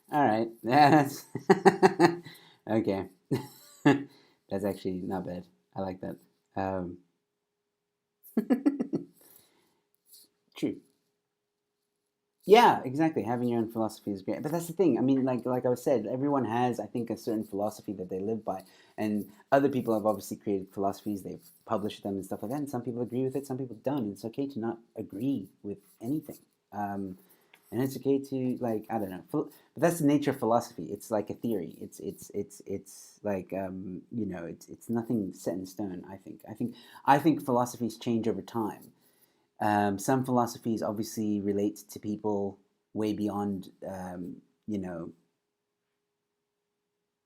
All right. That's okay. That's actually not bad. I like that. Um, true. Yeah, exactly. Having your own philosophy is great, but that's the thing. I mean, like I was said, everyone has, I think, a certain philosophy that they live by, and other people have obviously created philosophies. They've published them and stuff like that. And some people agree with it, some people don't. And it's okay to not agree with anything, and it's okay to like I don't know. But that's the nature of philosophy. It's like a theory. It's like it's nothing set in stone. I think philosophies change over time. Some philosophies obviously relate to people way beyond, you know,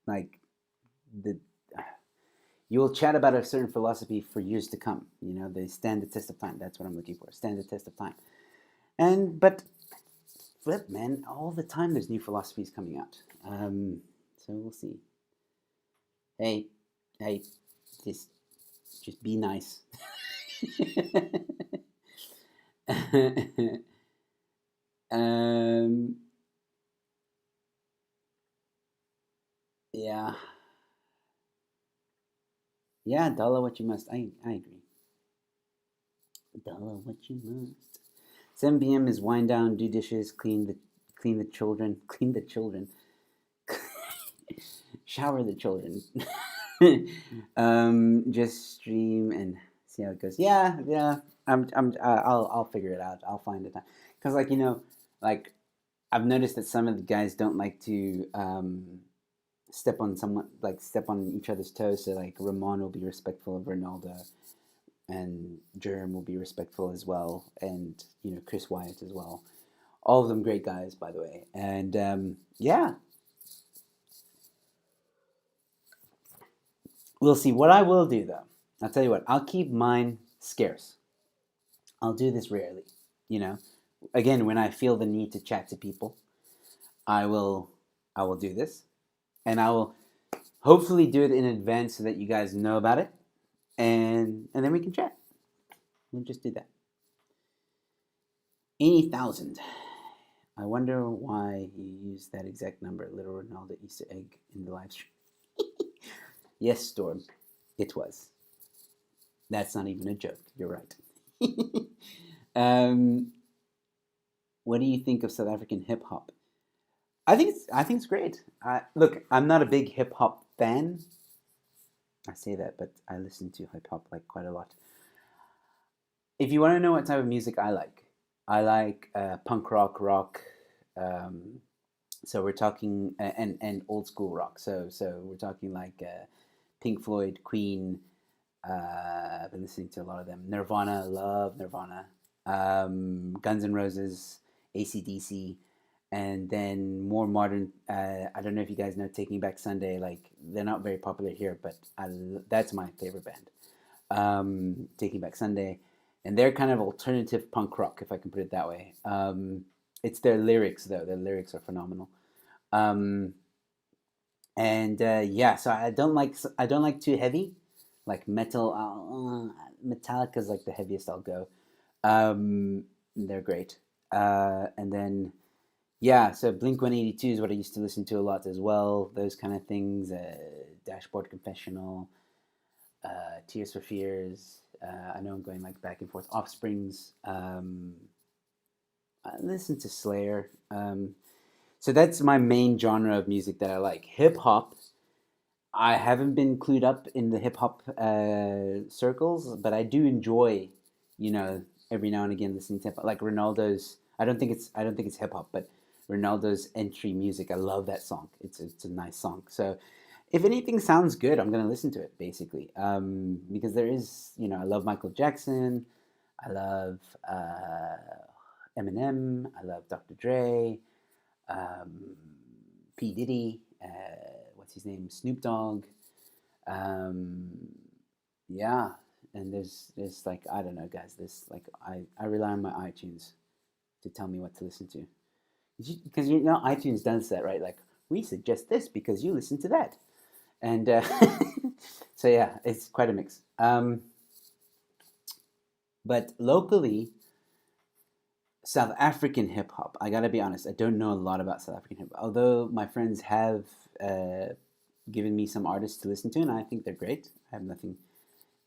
like the. You'll chat about a certain philosophy for years to come. They stand the test of time. That's what I'm looking for. Stand the test of time. But flip, man, all the time there's new philosophies coming out. So we'll see. Hey, hey, just just be nice. um, yeah. Yeah, dollar what you must. I agree. Dollar what you must. 7 p.m. is wind down, do dishes, clean the children, clean the children, shower the children. Just stream and see how it goes. Yeah, yeah. I'll figure it out. I'll find it. Because like I've noticed that some of the guys don't like to step on each other's toes. So like Ramon will be respectful of Ronaldo, and Jerem will be respectful as well, and Chris Wyatt as well. All of them great guys, by the way. And yeah, we'll see. What I will do though, I'll tell you what. I'll keep mine scarce. I'll do this rarely. You know, again, when I feel the need to chat to people, I will. I will do this, and I will hopefully do it in advance so that you guys know about it, and then we can chat. We'll just do that. 80,000. I wonder why you used that exact number, Little Ronaldo Easter egg, in the live stream. Yes, Storm, it was. That's not even a joke. You're right. um, what do you think of South African hip hop? I think it's great. Look, I'm not a big hip hop fan. I say that, but I listen to hip hop like quite a lot. If you want to know what type of music I like punk rock. Um, so we're talking and old school rock. So we're talking like Pink Floyd, Queen. I've been listening to a lot of them. Nirvana, love Nirvana. Guns N' Roses, AC/DC, and then more modern. I don't know if you guys know Taking Back Sunday. Like they're not very popular here, but that's my favorite band. Taking Back Sunday, and they're kind of alternative punk rock, if I can put it that way. It's their lyrics though; their lyrics are phenomenal. Um, and yeah, so I don't like too heavy, like metal. Metallica's like the heaviest I'll go. They're great. And then yeah, so Blink 182 is what I used to listen to a lot as well. Those kind of things. Dashboard Confessional, Tears for Fears. I know I'm going like back and forth. Offsprings. I listen to Slayer. So that's my main genre of music that I like. Hip hop. I haven't been clued up in the hip hop circles, but I do enjoy, you know, every now and again listening to hip hop. Like Ronaldo's. I don't think it's hip hop, but Ronaldo's entry music. I love that song. It's a nice song. So if anything sounds good, I'm gonna listen to it basically. Because there is, I love Michael Jackson. I love Eminem. I love Dr. Dre. Um, P Diddy. What's his name? Snoop Dogg. Um, yeah, and there's like I don't know, guys. This like I rely on my iTunes to tell me what to listen to because iTunes does that, right? Like we suggest this because you listen to that, and so yeah, it's quite a mix. But locally, South African hip hop. I gotta be honest. I don't know a lot about South African hip hop, although my friends have given me some artists to listen to, and I think they're great. I have nothing.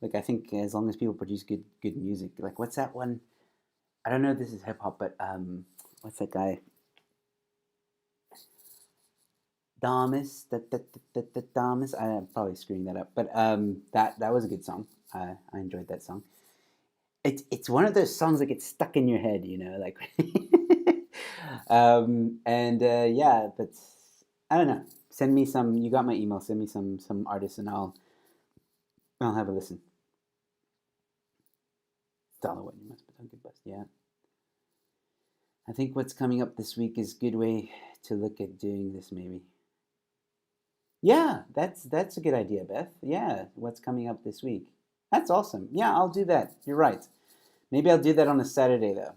Like I think as long as people produce good music. Like what's that one? I don't know if this is hip hop, but what's that guy? Damas, Damas. I'm probably screwing that up, but that was a good song. I enjoyed that song. It's one of those songs that gets stuck in your head, you know, like. And yeah, but I don't know. Send me some. You got my email. Send me some artists, and I'll have a listen. Dollarwood, you must be talking bust. Yeah, I think what's coming up this week is a good way to look at doing this. Maybe. Yeah, that's a good idea, Beth. Yeah, what's coming up this week? That's awesome. Yeah, I'll do that. You're right. Maybe I'll do that on a Saturday though.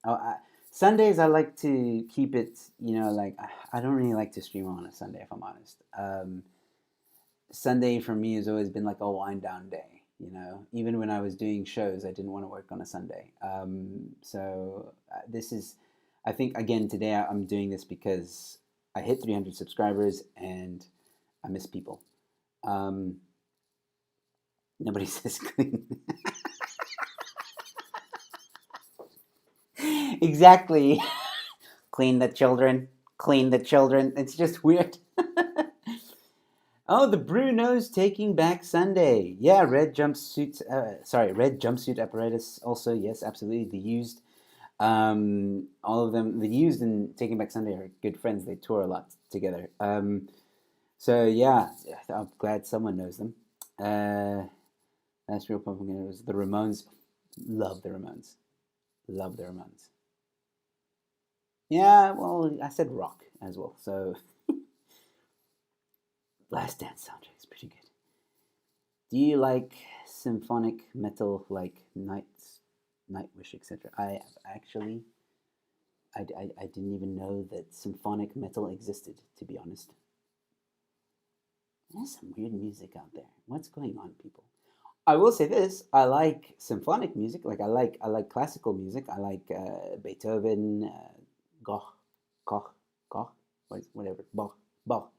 Oh, Sundays I like to keep it. You know, like I don't really like to stream on a Sunday if I'm honest. Sunday for me has always been like a wind down day. You know, even when I was doing shows, I didn't want to work on a Sunday. So this is, I think again today I'm doing this because I hit 300 subscribers and I miss people. Um, Nobody says clean. Exactly. Clean the children. Clean the children. It's just weird. Oh, the Bruno's Taking Back Sunday. Yeah, red jumpsuit. Sorry, red jumpsuit apparatus. Also, yes, absolutely. The used. All of them. The used and Taking Back Sunday are good friends. They tour a lot together. So yeah, I'm glad someone knows them. Uh, that's real pumpkin. It was the Ramones. Love the Ramones. Love the Ramones. Yeah, well, I said rock as well. So Last Dance soundtrack is pretty good. Do you like symphonic metal like Nightwish, etc.? I actually, I didn't even know that symphonic metal existed, to be honest. There's some weird music out there. What's going on, people? I will say this: I like symphonic music. Like I like classical music. I like Beethoven, Goch, Koch, Koch, whatever, Bach, Bach.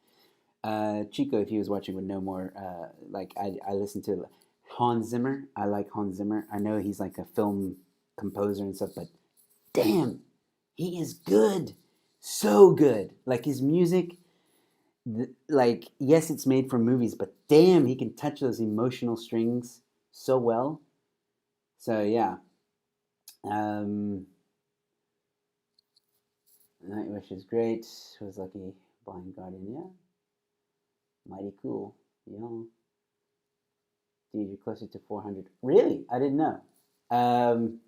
Chico, if he was watching, would know more. Like I listen to Hans Zimmer. I like Hans Zimmer. I know he's like a film composer and stuff, but damn, he is good, so good. Like his music, like yes, it's made for movies, but damn, he can touch those emotional strings so well. So yeah, um, Nightwish is great. Was lucky, Blind Guardian, yeah, mighty cool. Yeah, dude, you're closer to 400. Really? I didn't know. Am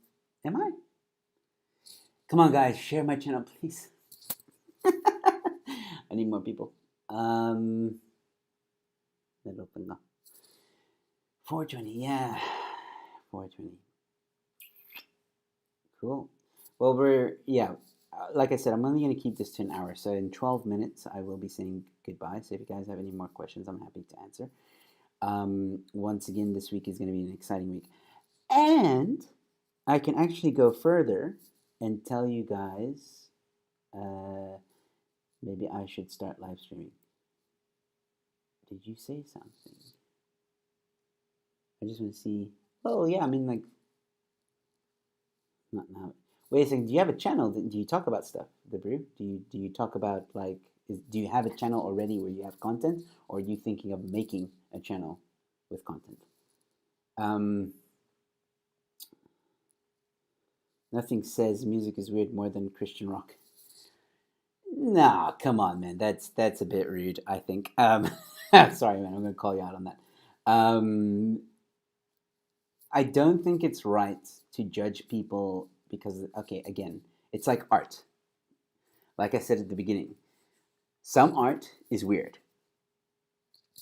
I? Come on, guys, share my channel, please. I need more people. Let open up. 420, yeah. 420. Cool. Well, yeah, like I said, I'm only going to keep this to an hour. So in 12 minutes, I will be saying goodbye. So if you guys have any more questions, I'm happy to answer. Once again, this week is going to be an exciting week. And I can actually go further and tell you guys maybe I should start live streaming. Did you say something? I just want to see. Oh, yeah, I mean, like, not now. Wait a second. Do you have a channel? Do you talk about stuff, the brew? Do you talk about like? Do you have a channel already where you have content, or are you thinking of making a channel with content? Um, Nothing says music is weird more than Christian rock. Nah, come on, man. That's a bit rude, I think. Sorry, man. I'm gonna call you out on that. Um, I don't think it's right to judge people because, okay, again, it's like art. Like I said at the beginning, some art is weird,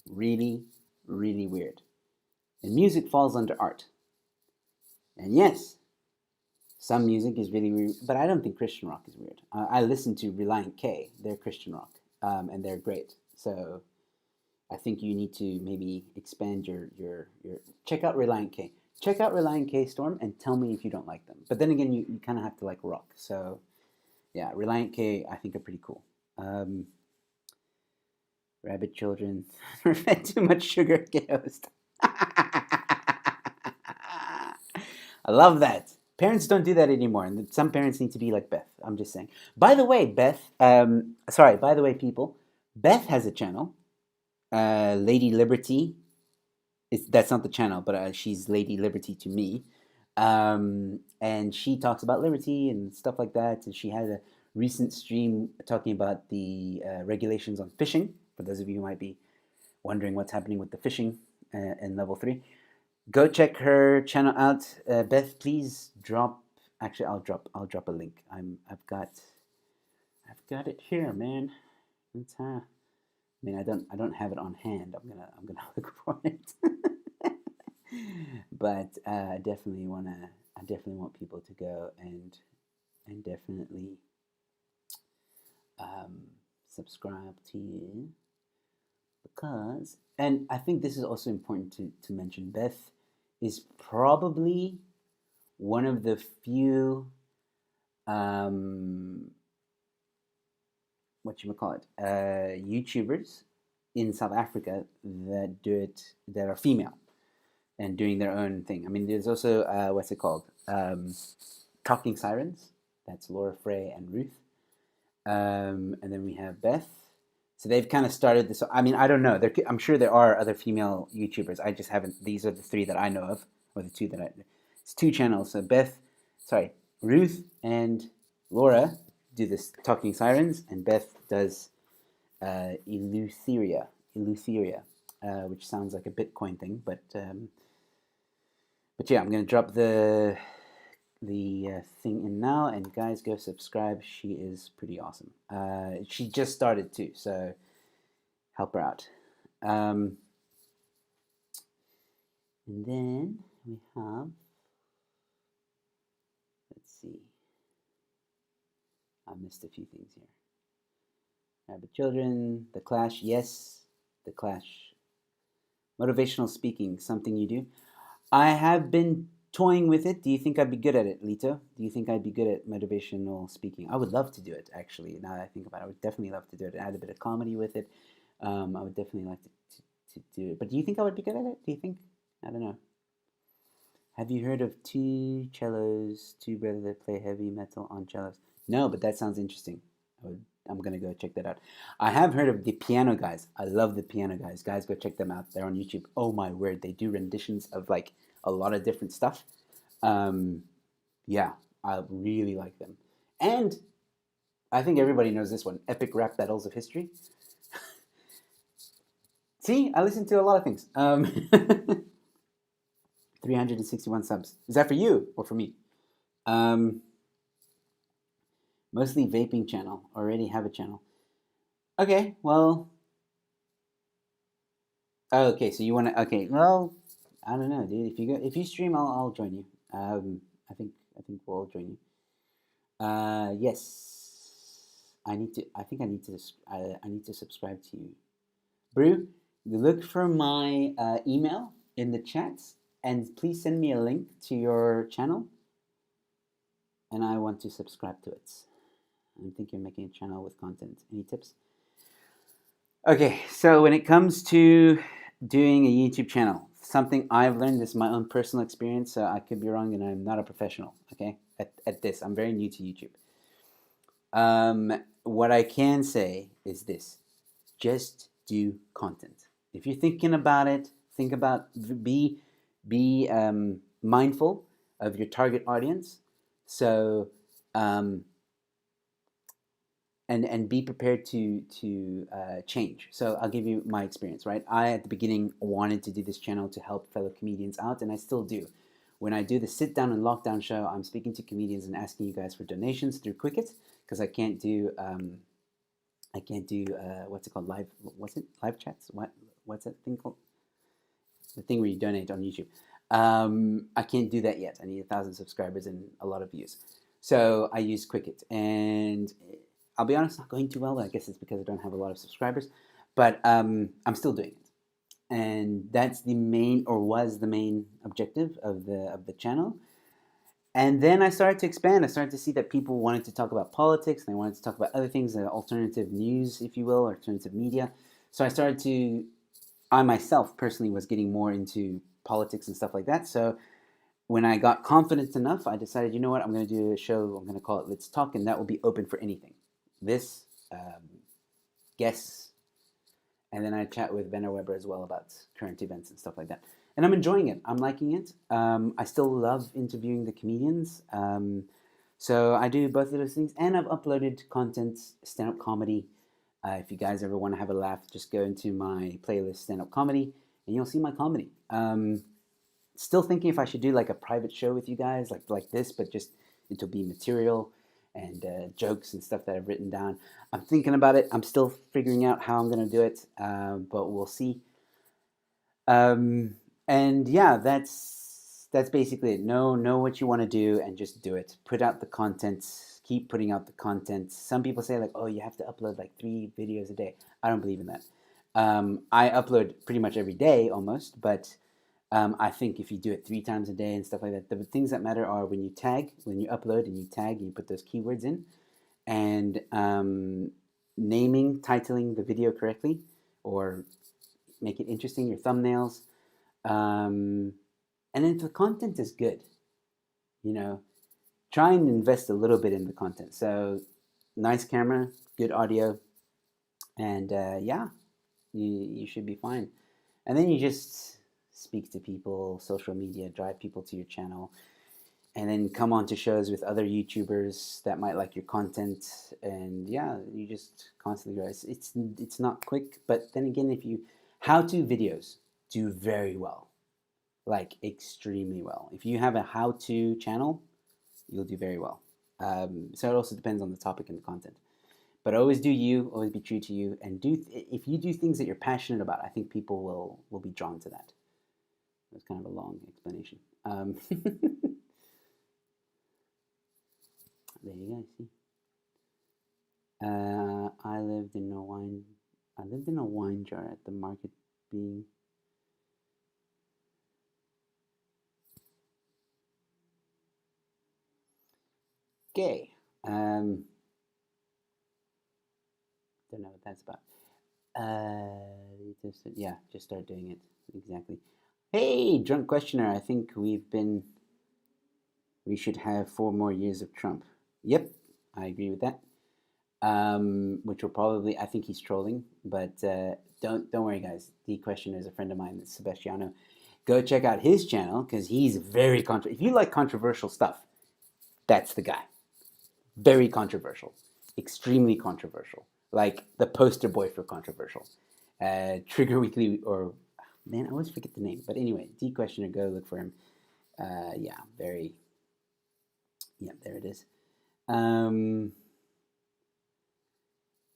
really, really weird, and music falls under art. And yes, some music is really weird, but I don't think Christian rock is weird. I listen to Relient K; they're Christian rock, and they're great. So I think you need to maybe expand your check out Relient K. Check out Relient K Storm and tell me if you don't like them. But then again, you kind of have to like rock. So yeah, Relient K I think are pretty cool. Rabbit children fed too much sugar, get host. I love that. Parents don't do that anymore, and some parents need to be like Beth. I'm just saying. By the way, Beth. Sorry. By the way, people. Beth has a channel. Lady Liberty. That's not the channel, but she's Lady Liberty to me. And she talks about liberty and stuff like that. And she had a recent stream talking about the regulations on fishing. For those of you who might be wondering what's happening with the fishing in level 3, go check her channel out. Beth, please drop. Actually, I'll drop a link. I've got it here, man. I mean, I don't have it on hand. I'm gonna look for it. But I definitely want people to go and definitely subscribe to you, because, and I think this is also important to mention, Beth is probably one of the few what you call it YouTubers in South Africa that are female and doing their own thing. I mean, there's also what's it called? Talking Sirens. That's Laura Frey and Ruth. And then we have Beth. So they've kind of started this. I mean, I don't know. I'm sure there are other female YouTubers. I just haven't. These are the 3 that I know of, or the 2 that It's 2 channels. So Ruth and Laura do this Talking Sirens, and Beth does Eleutheria, which sounds like a Bitcoin thing, but yeah, I'm gonna drop the thing in now, and guys, go subscribe. She is pretty awesome. She just started too, so help her out. And then we have, let's see, I missed a few things here. Rabbit Children, The Clash, yes, The Clash. Motivational speaking, something you do. I have been toying with it. Do you think I'd be good at it, Lito? Do you think I'd be good at motivational speaking? I would love to do it, actually. Now that I think about it, I would definitely love to do it. Add a bit of comedy with it. I would definitely like to do it. But do you think I would be good at it? Do you think? I don't know. Have you heard of 2 cellos, 2 brothers that play heavy metal on cellos? No, but that sounds interesting. I'm going to go check that out. I have heard of the Piano Guys. I love the Piano Guys. Guys, go check them out. They're on YouTube. Oh my word. They do renditions of like a lot of different stuff. Yeah, I really like them. And I think everybody knows this one, Epic Rap Battles of History. See, I listen to a lot of things. 361 subs. Is that for you or for me? Mostly vaping channel. Already have a channel. Okay, well. Oh, okay, so you want to? Okay, well, I don't know, dude. If you stream, I'll join you. I think we'll join you. Yes. I need to. I think I need to. I need to subscribe to you, Brew. Look for my email in the chats, and please send me a link to your channel. And I want to subscribe to it. I'm thinking of making a channel with content. Any tips? Okay, so when it comes to doing a YouTube channel, something I've learned, this is my own personal experience, so I could be wrong, and I'm not a professional, okay, at this. I'm very new to YouTube. What I can say is this: just do content. If you're thinking about it, be mindful of your target audience. So, and be prepared to change. So I'll give you my experience, right? I, at the beginning, wanted to do this channel to help fellow comedians out, and I still do. When I do the sit down and lockdown show, I'm speaking to comedians and asking you guys for donations through Quicket, because I can't do what's it called, live chats? What's that thing called? The thing where you donate on YouTube. I can't do that yet. I need 1,000 subscribers and a lot of views. So I use Quicket, and I'll be honest, not going too well. I guess it's because I don't have a lot of subscribers, but I'm still doing it, and that's the main, or was the main objective of the channel. And then I started to expand. I started to see that people wanted to talk about politics, and they wanted to talk about other things, alternative news, if you will, or alternative media. So I myself personally was getting more into politics and stuff like that. So when I got confident enough, I decided, you know what, I'm going to do a show. I'm going to call it Let's Talk, and that will be open for anything. This, guests, and then I chat with Benner Weber as well about current events and stuff like that. And I'm enjoying it. I'm liking it. I still love interviewing the comedians. So I do both of those things, and I've uploaded content, stand-up comedy. If you guys ever want to have a laugh, just go into my playlist, stand-up comedy, and you'll see my comedy. Still thinking if I should do like a private show with you guys, like this, but just it'll be material and jokes and stuff that I've written down. I'm thinking about it. I'm still figuring out how I'm gonna do it, but we'll see. And yeah, that's basically it. Know what you want to do and just do it. Put out the content. Keep putting out the content. Some people say like, oh, you have to upload like 3 videos a day. I don't believe in that. I upload pretty much every day almost, but I think if you do it 3 times a day and stuff like that, the things that matter are when you tag, when you upload and you tag and you put those keywords in, and naming, titling the video correctly, or make it interesting, your thumbnails. And then if the content is good, you know, try and invest a little bit in the content. So, nice camera, good audio, and yeah, you should be fine. And then you just speak to people, social media, drive people to your channel, and then come on to shows with other YouTubers that might like your content. And yeah, you just constantly grow. It's not quick, but then again, if you how-to videos do very well, like extremely well. If you have a how-to channel, you'll do very well. So it also depends on the topic and the content. But always do you, always be true to you, and if you do things that you're passionate about, I think people will be drawn to that. That's kind of a long explanation. There you go. See, I lived in a wine. I lived in a wine jar at the market, being gay. Don't know what that's about. Yeah, just start doing it. Exactly. Hey, drunk questioner. I think we should have 4 more years of Trump. Yep, I agree with that. Which will probably, I think he's trolling, but don't worry, guys. The questioner is a friend of mine, Sebastiano. Go check out his channel because he's very If you like controversial stuff, that's the guy. Very controversial, extremely controversial, like the poster boy for controversial. Trigger Weekly, or man, I always forget the name, but anyway, D Questioner, go look for him. Yeah, very. Yeah, there it is.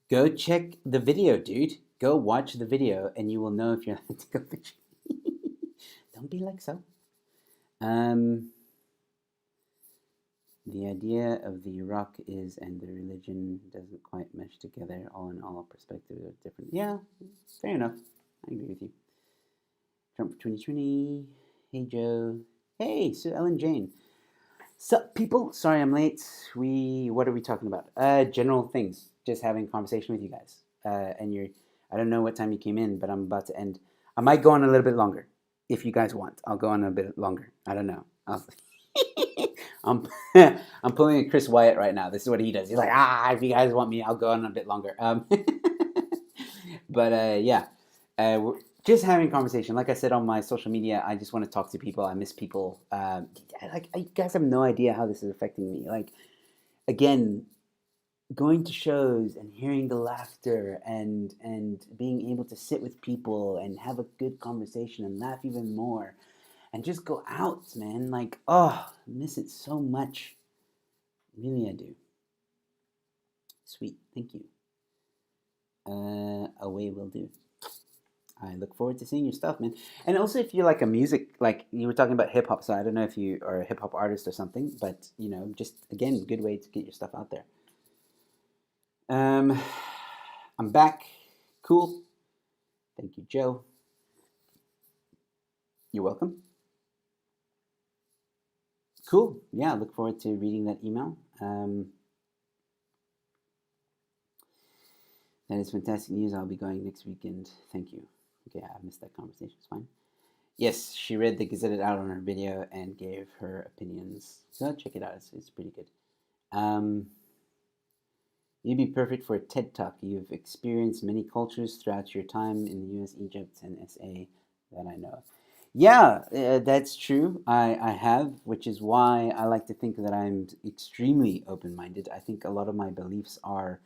Go check the video, dude. Go watch the video, and you will know if you're allowed to go fishing. Don't be like so. The idea of the Iraq is and the religion doesn't quite mesh together. All in all, perspectives are different. Yeah, fair enough. I agree with you. Trump for 2020. Hey, Joe. Hey, Sue Ellen Jane. Sup, people? Sorry I'm late. What are we talking about? General things. Just having a conversation with you guys. I don't know what time you came in, but I'm about to end. I might go on a little bit longer. If you guys want, I'll go on a bit longer. I don't know. I'm I'm pulling a Chris Wyatt right now. This is what he does. He's like, if you guys want me, I'll go on a bit longer. But yeah, we're just having a conversation. Like I said on my social media, I just want to talk to people. I miss people. Like you guys have no idea how this is affecting me. Like again, going to shows and hearing the laughter and being able to sit with people and have a good conversation and laugh even more and just go out, man. Like, oh, I miss it so much. Really, I do. Sweet, thank you. Away will do. I look forward to seeing your stuff, man. And also, if you like a music, like you were talking about hip hop, so I don't know if you are a hip hop artist or something, but just again, good way to get your stuff out there. Um, I'm back. Cool. Thank you, Joe. You're welcome. Cool. Yeah, I look forward to reading that email. That is fantastic news. I'll be going next weekend. Thank you. Okay, I missed that conversation. It's fine. Yes, she read the Gazetted out on her video and gave her opinions. So check it out. It's pretty good. Um, you'd be perfect for a TED Talk. You've experienced many cultures throughout your time in the U.S., Egypt, and SA that I know of. Yeah, that's true. I have, which is why I like to think that I'm extremely open minded. I think a lot of my beliefs are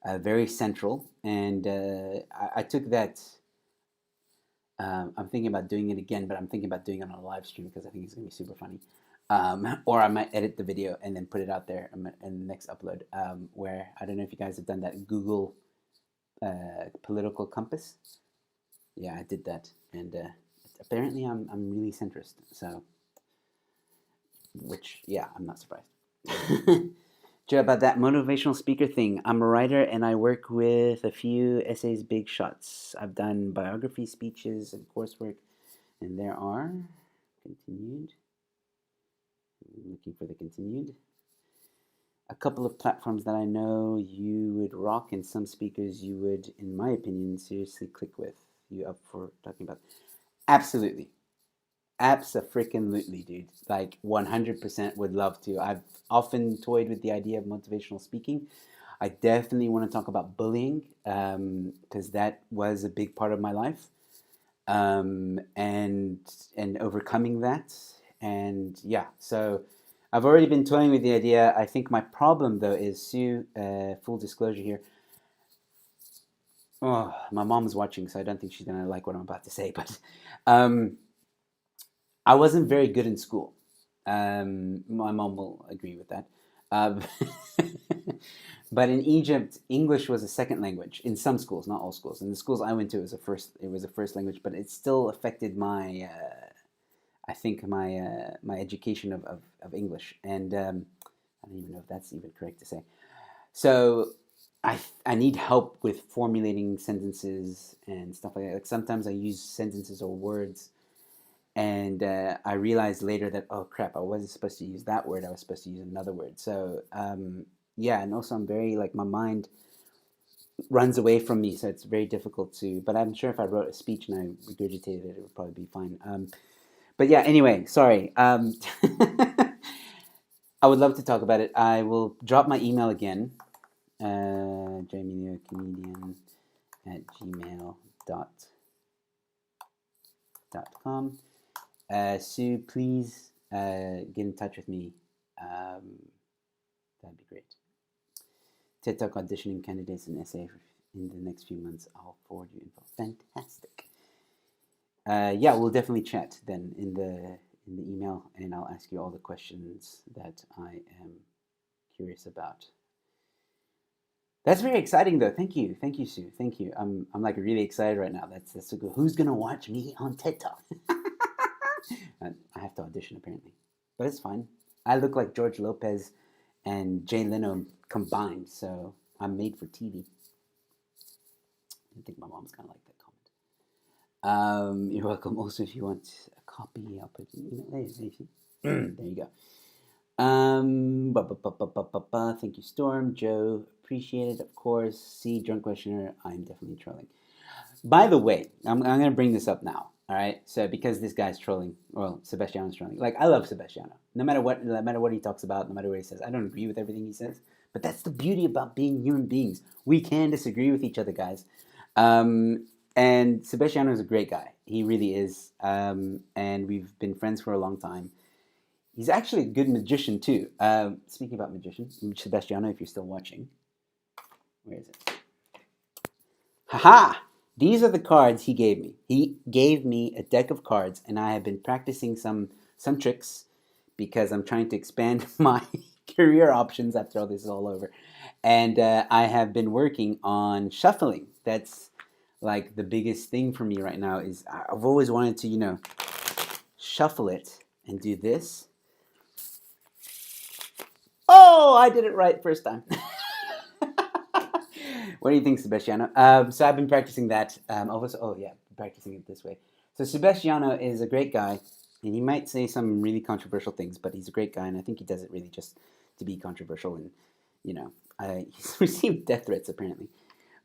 very central, and I took that. I'm thinking about doing it again, but I'm thinking about doing it on a live stream because I think it's going to be super funny. Or I might edit the video and then put it out there in the next upload. Where I don't know if you guys have done that Google political compass. Yeah, I did that, and apparently I'm really centrist. So, which yeah, I'm not surprised. Joe, about that motivational speaker thing, I'm a writer and I work with a few essays big shots. I've done biography speeches and coursework, and there are continued. I'm looking for the continued. A couple of platforms that I know you would rock, and some speakers you would, in my opinion, seriously click with. You up for talking about? Absolutely. Abso-freaking-lutely, dude. Like 100% would love to. I've often toyed with the idea of motivational speaking. I definitely want to talk about bullying because that was a big part of my life, and overcoming that. And yeah, so I've already been toying with the idea. I think my problem though is Sue. Full disclosure here. Oh, my mom's watching, so I don't think she's gonna like what I'm about to say. But um, I wasn't very good in school. My mom will agree with that. Um, but in Egypt, English was a second language in some schools, not all schools. In the schools I went to, it was a first language, but it still affected my, I think my education of English. And I don't even know if that's even correct to say. So I need help with formulating sentences and stuff like that. Like sometimes I use sentences or words and I realized later that oh crap, I wasn't supposed to use that word. I was supposed to use another word. So yeah, and also I'm very like my mind runs away from me, so it's very difficult to. But I'm sure if I wrote a speech and I regurgitated it, it would probably be fine. But yeah, anyway, sorry. I would love to talk about it. I will drop my email again. Comedian at gmail.com. Sue, please get in touch with me. That'd be great. TED Talk auditioning candidates and essay in the next few months. I'll forward you info. Fantastic. Yeah, we'll definitely chat then in the email, and I'll ask you all the questions that I am curious about. That's very exciting, though. Thank you, Sue. Thank you. I'm like really excited right now. That's so good. Who's gonna watch me on TED Talk? I have to audition apparently, but it's fine. I look like George Lopez and Jay Leno combined, so I'm made for TV. I think my mom's gonna like that comment. You're welcome. Also, if you want a copy, I'll put it in there you go. Thank you, Storm. Joe, appreciate it, of course. See, drunk questioner, I'm definitely trolling. By the way, I'm going to bring this up now. All right. So because this guy's trolling, well, Sebastiano's trolling. Like I love Sebastiano. No matter what he talks about, no matter what he says, I don't agree with everything he says. But that's the beauty about being human beings. We can disagree with each other, guys. And Sebastiano is a great guy. He really is. And we've been friends for a long time. He's actually a good magician too. Speaking about magician, Sebastiano, if you're still watching, where is it? Haha! These are the cards he gave me. He gave me a deck of cards, and I have been practicing some tricks because I'm trying to expand my career options after all this is all over. And I have been working on shuffling. That's like the biggest thing for me right now. Is I've always wanted to, shuffle it and do this. Oh, I did it right first time. What do you think, Sebastiano? So I've been practicing that. Practicing it this way. So Sebastiano is a great guy, and he might say some really controversial things, but he's a great guy, and I think he does it really just to be controversial. And he's received death threats apparently.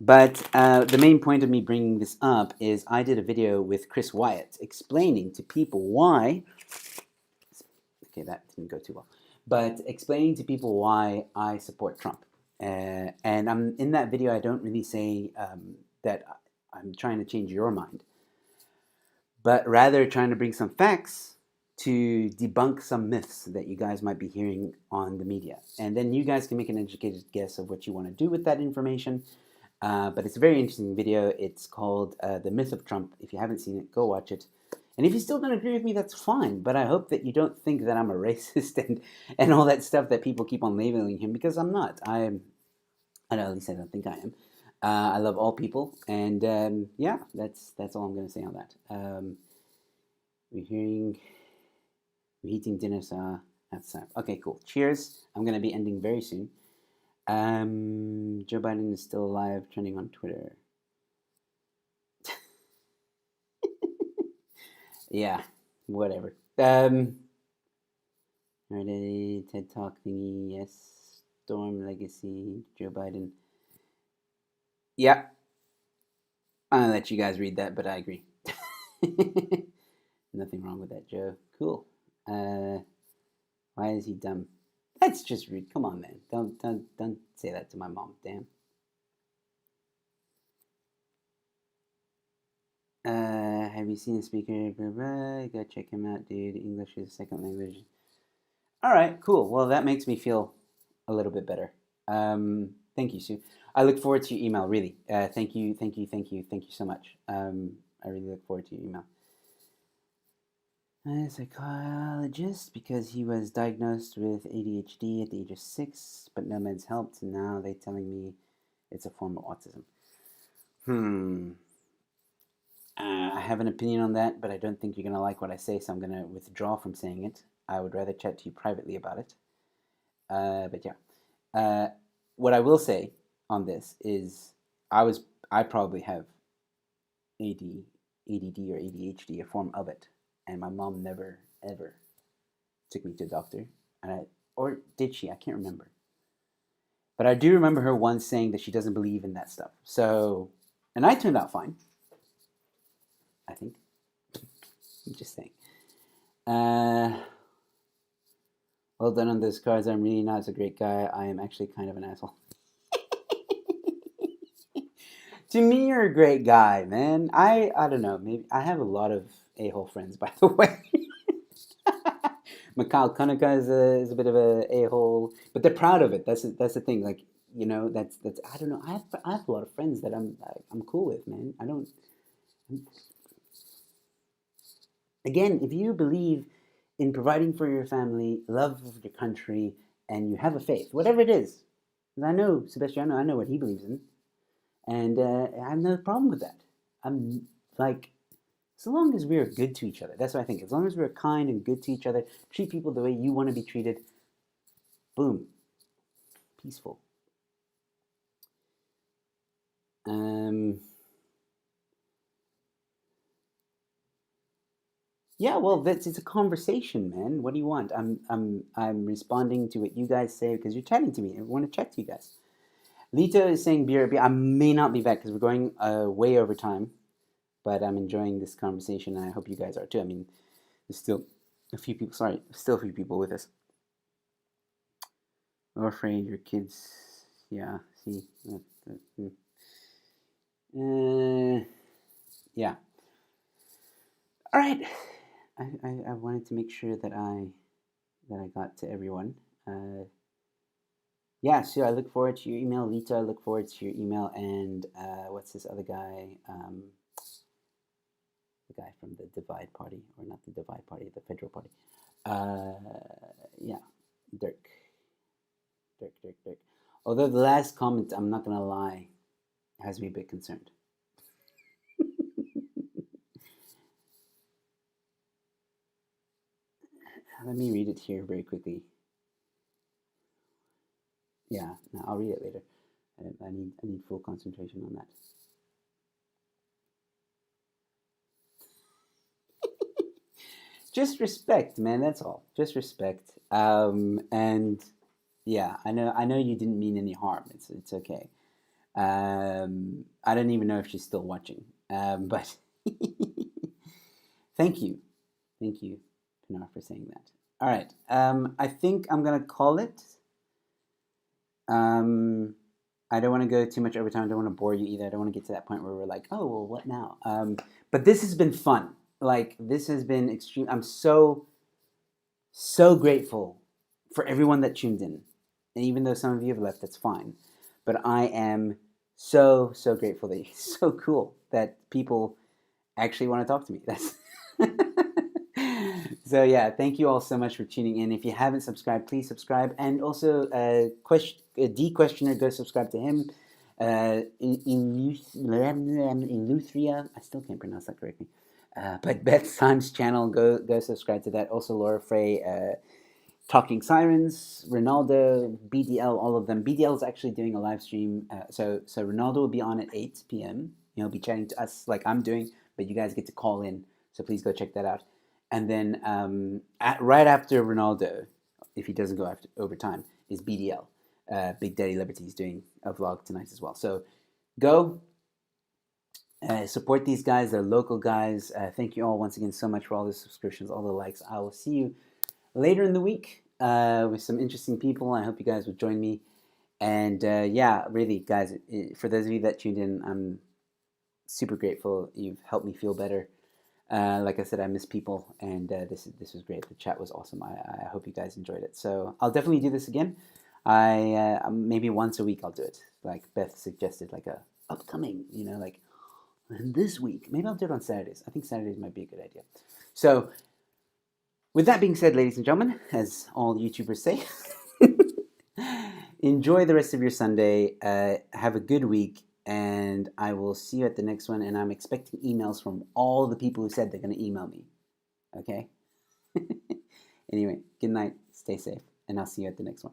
But the main point of me bringing this up is I did a video with Chris Wyatt explaining to people why. Okay, that didn't go too well. But explaining to people why I support Trump. And I'm in that video. I don't really say that I'm trying to change your mind, but rather trying to bring some facts to debunk some myths that you guys might be hearing on the media. And then you guys can make an educated guess of what you want to do with that information. But it's a very interesting video. It's called The Myth of Trump. If you haven't seen it, go watch it. And if you still don't agree with me, that's fine. But I hope that you don't think that I'm a racist and all that stuff that people keep on labeling him, because I'm not. I know, at least I don't think I am. I love all people, and yeah, that's all I'm going to say on that. We're eating dinner, so that's sad. Okay, cool. Cheers. I'm going to be ending very soon. Joe Biden is still alive, trending on Twitter. Yeah, whatever. Alright, TED Talk thingy, yes. Storm Legacy, Joe Biden. Yeah, I'll let you guys read that, but I agree. Nothing wrong with that, Joe. Cool. Why is he dumb? That's just rude. Come on, man. Don't say that to my mom. Damn. Have you seen the speaker? Blah, blah. Go check him out, dude. English is second language. All right, cool. Well, that makes me feel a little bit better. Thank you, Sue. I look forward to your email. Really. Thank you so much. I really look forward to your email. A psychologist, because he was diagnosed with ADHD at the age of 6, but no meds helped, and now they're telling me it's a form of autism. I have an opinion on that, but I don't think you're going to like what I say, so I'm going to withdraw from saying it. I would rather chat to you privately about it. But yeah. What I will say on this is I probably have ADD or ADHD, a form of it, and my mom never ever took me to a doctor, or did she? I can't remember. But I do remember her once saying that she doesn't believe in that stuff. So, and I turned out fine. I think. I'm just saying. Well done on those cards. I'm really not a great guy. I am actually kind of an asshole. To me, you're a great guy, man. I don't know. Maybe I have a lot of a-hole friends, by the way. Mikhail Kunika is a bit of a a-hole, but they're proud of it. That's the thing. Like, that's I don't know. I have a lot of friends that I'm cool with, man. I don't. Again, if you believe in providing for your family, love of your country, and you have a faith, whatever it is, 'cause I know Sebastiano, I know what he believes in, and I have no problem with that. I'm like, so long as we're good to each other, that's what I think. As long as we're kind and good to each other, treat people the way you want to be treated, boom, peaceful. Yeah, well, it's a conversation, man. What do you want? I'm responding to what you guys say because you're chatting to me. I want to chat to you guys. Lito is saying BRB. I may not be back because we're going way over time, but I'm enjoying this conversation, and I hope you guys are too. I mean, there's still a few people. Sorry, still a few people with us. Or afraid your kids. Yeah. See. Yeah. All right. I wanted to make sure that I got to everyone. Yeah, so I look forward to your email, Lita. I look forward to your email, and what's this other guy? The guy from the Divide Party, or not the Divide Party, the Federal Party. Yeah, Dirk. Although the last comment, I'm not gonna lie, has me a bit concerned. Let me read it here very quickly. Yeah, no, I'll read it later. I need full concentration on that. Just respect, man. That's all. Just respect. And yeah, I know you didn't mean any harm. It's okay. I don't even know if she's still watching. But thank you. Thank you, Pinar, for saying that. All right. I think I'm going to call it. Um, I don't want to go too much overtime. I don't want to bore you either. I don't want to get to that point where we're like, oh, well, what now? But this has been fun. Like, this has been extreme. I'm so grateful for everyone that tuned in. And even though some of you have left, that's fine. But I am so grateful that it's so cool that people actually want to talk to me. That's so yeah. Thank you all so much for tuning in. If you haven't subscribed, please subscribe. And also, D questioner, go subscribe to him. Eleuthria, I still can't pronounce that correctly. But Beth Times channel, go subscribe to that. Also, Laura Frey, Talking Sirens, Ronaldo, BDL, all of them. BDL is actually doing a live stream. So Ronaldo will be on at 8 p.m. He'll be chatting to us like I'm doing, but you guys get to call in. So please go check that out. And then right after Ronaldo, if he doesn't go after overtime, is BDL. Big Daddy Liberty is doing a vlog tonight as well. So go support these guys. They're local guys. Thank you all once again so much for all the subscriptions, all the likes. I will see you later in the week with some interesting people. I hope you guys will join me. And yeah, really, guys, for those of you that tuned in, I'm super grateful. You've helped me feel better. Like I said, I miss people, and this was great. The chat was awesome. I hope you guys enjoyed it. So I'll definitely do this again. I maybe once a week I'll do it. Like Beth suggested, like a upcoming, like this week. Maybe I'll do it on Saturdays. I think Saturdays might be a good idea. So with that being said, ladies and gentlemen, as all YouTubers say, enjoy the rest of your Sunday. Have a good week. And I will see you at the next one. And I'm expecting emails from all the people who said they're going to email me. Okay? Anyway, good night. Stay safe. And I'll see you at the next one.